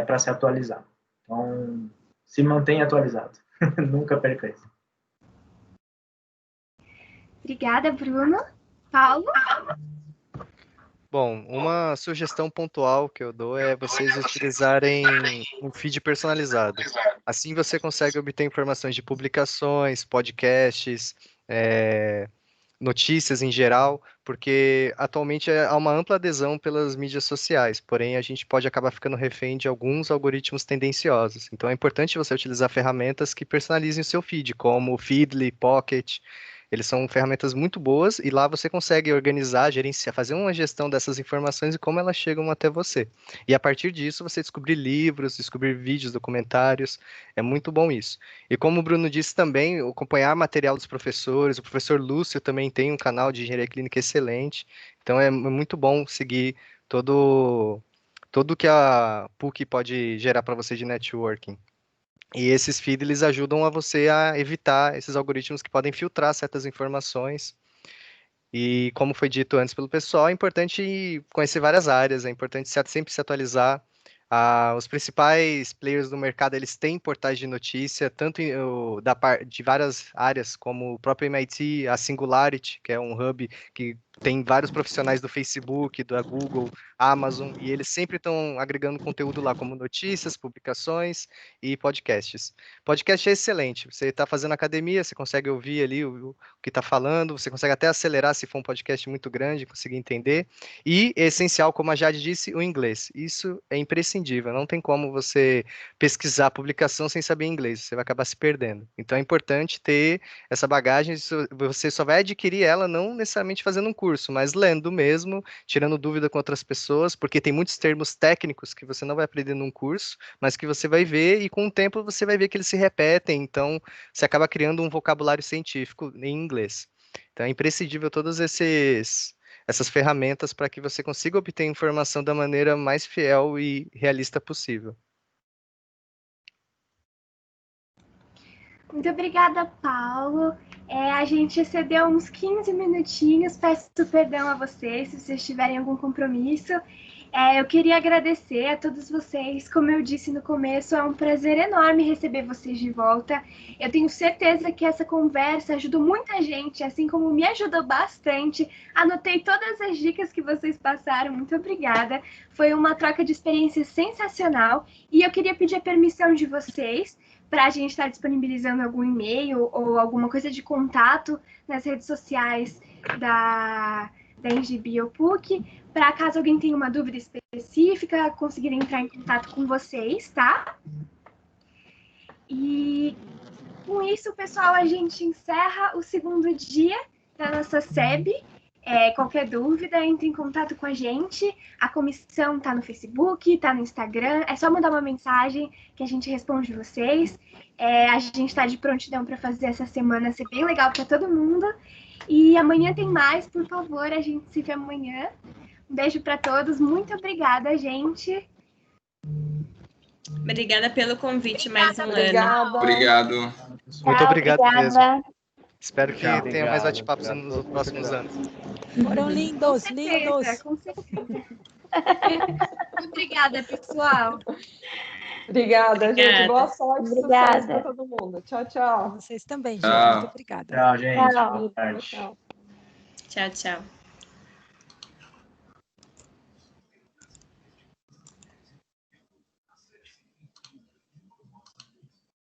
para se atualizar. Então, se mantenha atualizado. Nunca perca isso. Obrigada, Bruno. Paulo? Bom, uma sugestão pontual que eu dou é vocês utilizarem um feed personalizado. Assim você consegue obter informações de publicações, podcasts, notícias em geral, porque atualmente há uma ampla adesão pelas mídias sociais, porém a gente pode acabar ficando refém de alguns algoritmos tendenciosos. Então é importante você utilizar ferramentas que personalizem o seu feed, como o Feedly, Pocket, Eles são ferramentas muito boas e lá você consegue organizar, gerenciar, fazer uma gestão dessas informações e como elas chegam até você. E a partir disso você descobrir livros, descobrir vídeos, documentários, é muito bom isso. E como o Bruno disse também, acompanhar material dos professores, o professor Lúcio também tem um canal de engenharia clínica excelente, então é muito bom seguir todo que a PUC pode gerar para você de networking. E esses feeds, eles ajudam a você a evitar esses algoritmos que podem filtrar certas informações. E como foi dito antes pelo pessoal, é importante conhecer várias áreas, é importante sempre se atualizar. Os principais players do mercado, eles têm portais de notícia, tanto de várias áreas, como o próprio MIT, a Singularity, que é um hub que tem vários profissionais do Facebook, da Google, Amazon, e eles sempre estão agregando conteúdo lá, como notícias, publicações e podcasts. Podcast é excelente, você está fazendo academia, você consegue ouvir ali o que está falando, você consegue até acelerar se for um podcast muito grande, conseguir entender, e é essencial, como a Jade disse, o inglês. Isso é imprescindível, não tem como você pesquisar a publicação sem saber inglês, você vai acabar se perdendo. Então é importante ter essa bagagem, você só vai adquirir ela não necessariamente fazendo um curso, mas lendo mesmo, tirando dúvida com outras pessoas, porque tem muitos termos técnicos que você não vai aprender num curso, mas que você vai ver e com o tempo você vai ver que eles se repetem, então você acaba criando um vocabulário científico em inglês. Então é imprescindível todas essas ferramentas para que você consiga obter informação da maneira mais fiel e realista possível. Muito obrigada, Paulo. A gente excedeu uns 15 minutinhos, peço perdão a vocês se vocês tiverem algum compromisso. Eu queria agradecer a todos vocês. Como eu disse no começo, é um prazer enorme receber vocês de volta. Eu tenho certeza que essa conversa ajudou muita gente, assim como me ajudou bastante. Anotei todas as dicas que vocês passaram. Muito obrigada. Foi uma troca de experiência sensacional. E eu queria pedir a permissão de vocês para a gente estar disponibilizando algum e-mail ou alguma coisa de contato nas redes sociais da EnGBioPUC, para caso alguém tenha uma dúvida específica, conseguir entrar em contato com vocês, tá? E com isso, pessoal, a gente encerra o segundo dia da nossa SEB. Qualquer dúvida, entre em contato com a gente. A comissão está no Facebook, está no Instagram. É só mandar uma mensagem que a gente responde vocês. A gente está de prontidão para fazer essa semana ser bem legal para todo mundo. E amanhã tem mais, por favor, a gente se vê amanhã. Um beijo para todos. Muito obrigada, gente. Obrigada pelo convite mais um ano. Obrigado. Muito obrigado Obrigada. mesmo. Espero que tenha mais bate-papos nos próximos anos. Foram lindos, Com lindos. certeza, com certeza. Muito obrigada, pessoal. Obrigada, gente. Boa sorte. Obrigada. Sucesso para todo mundo. Tchau, tchau. Vocês também, gente. Tchau. Muito obrigada. Tchau, gente. Tchau. Boa tarde. Tchau. Tchau, tchau.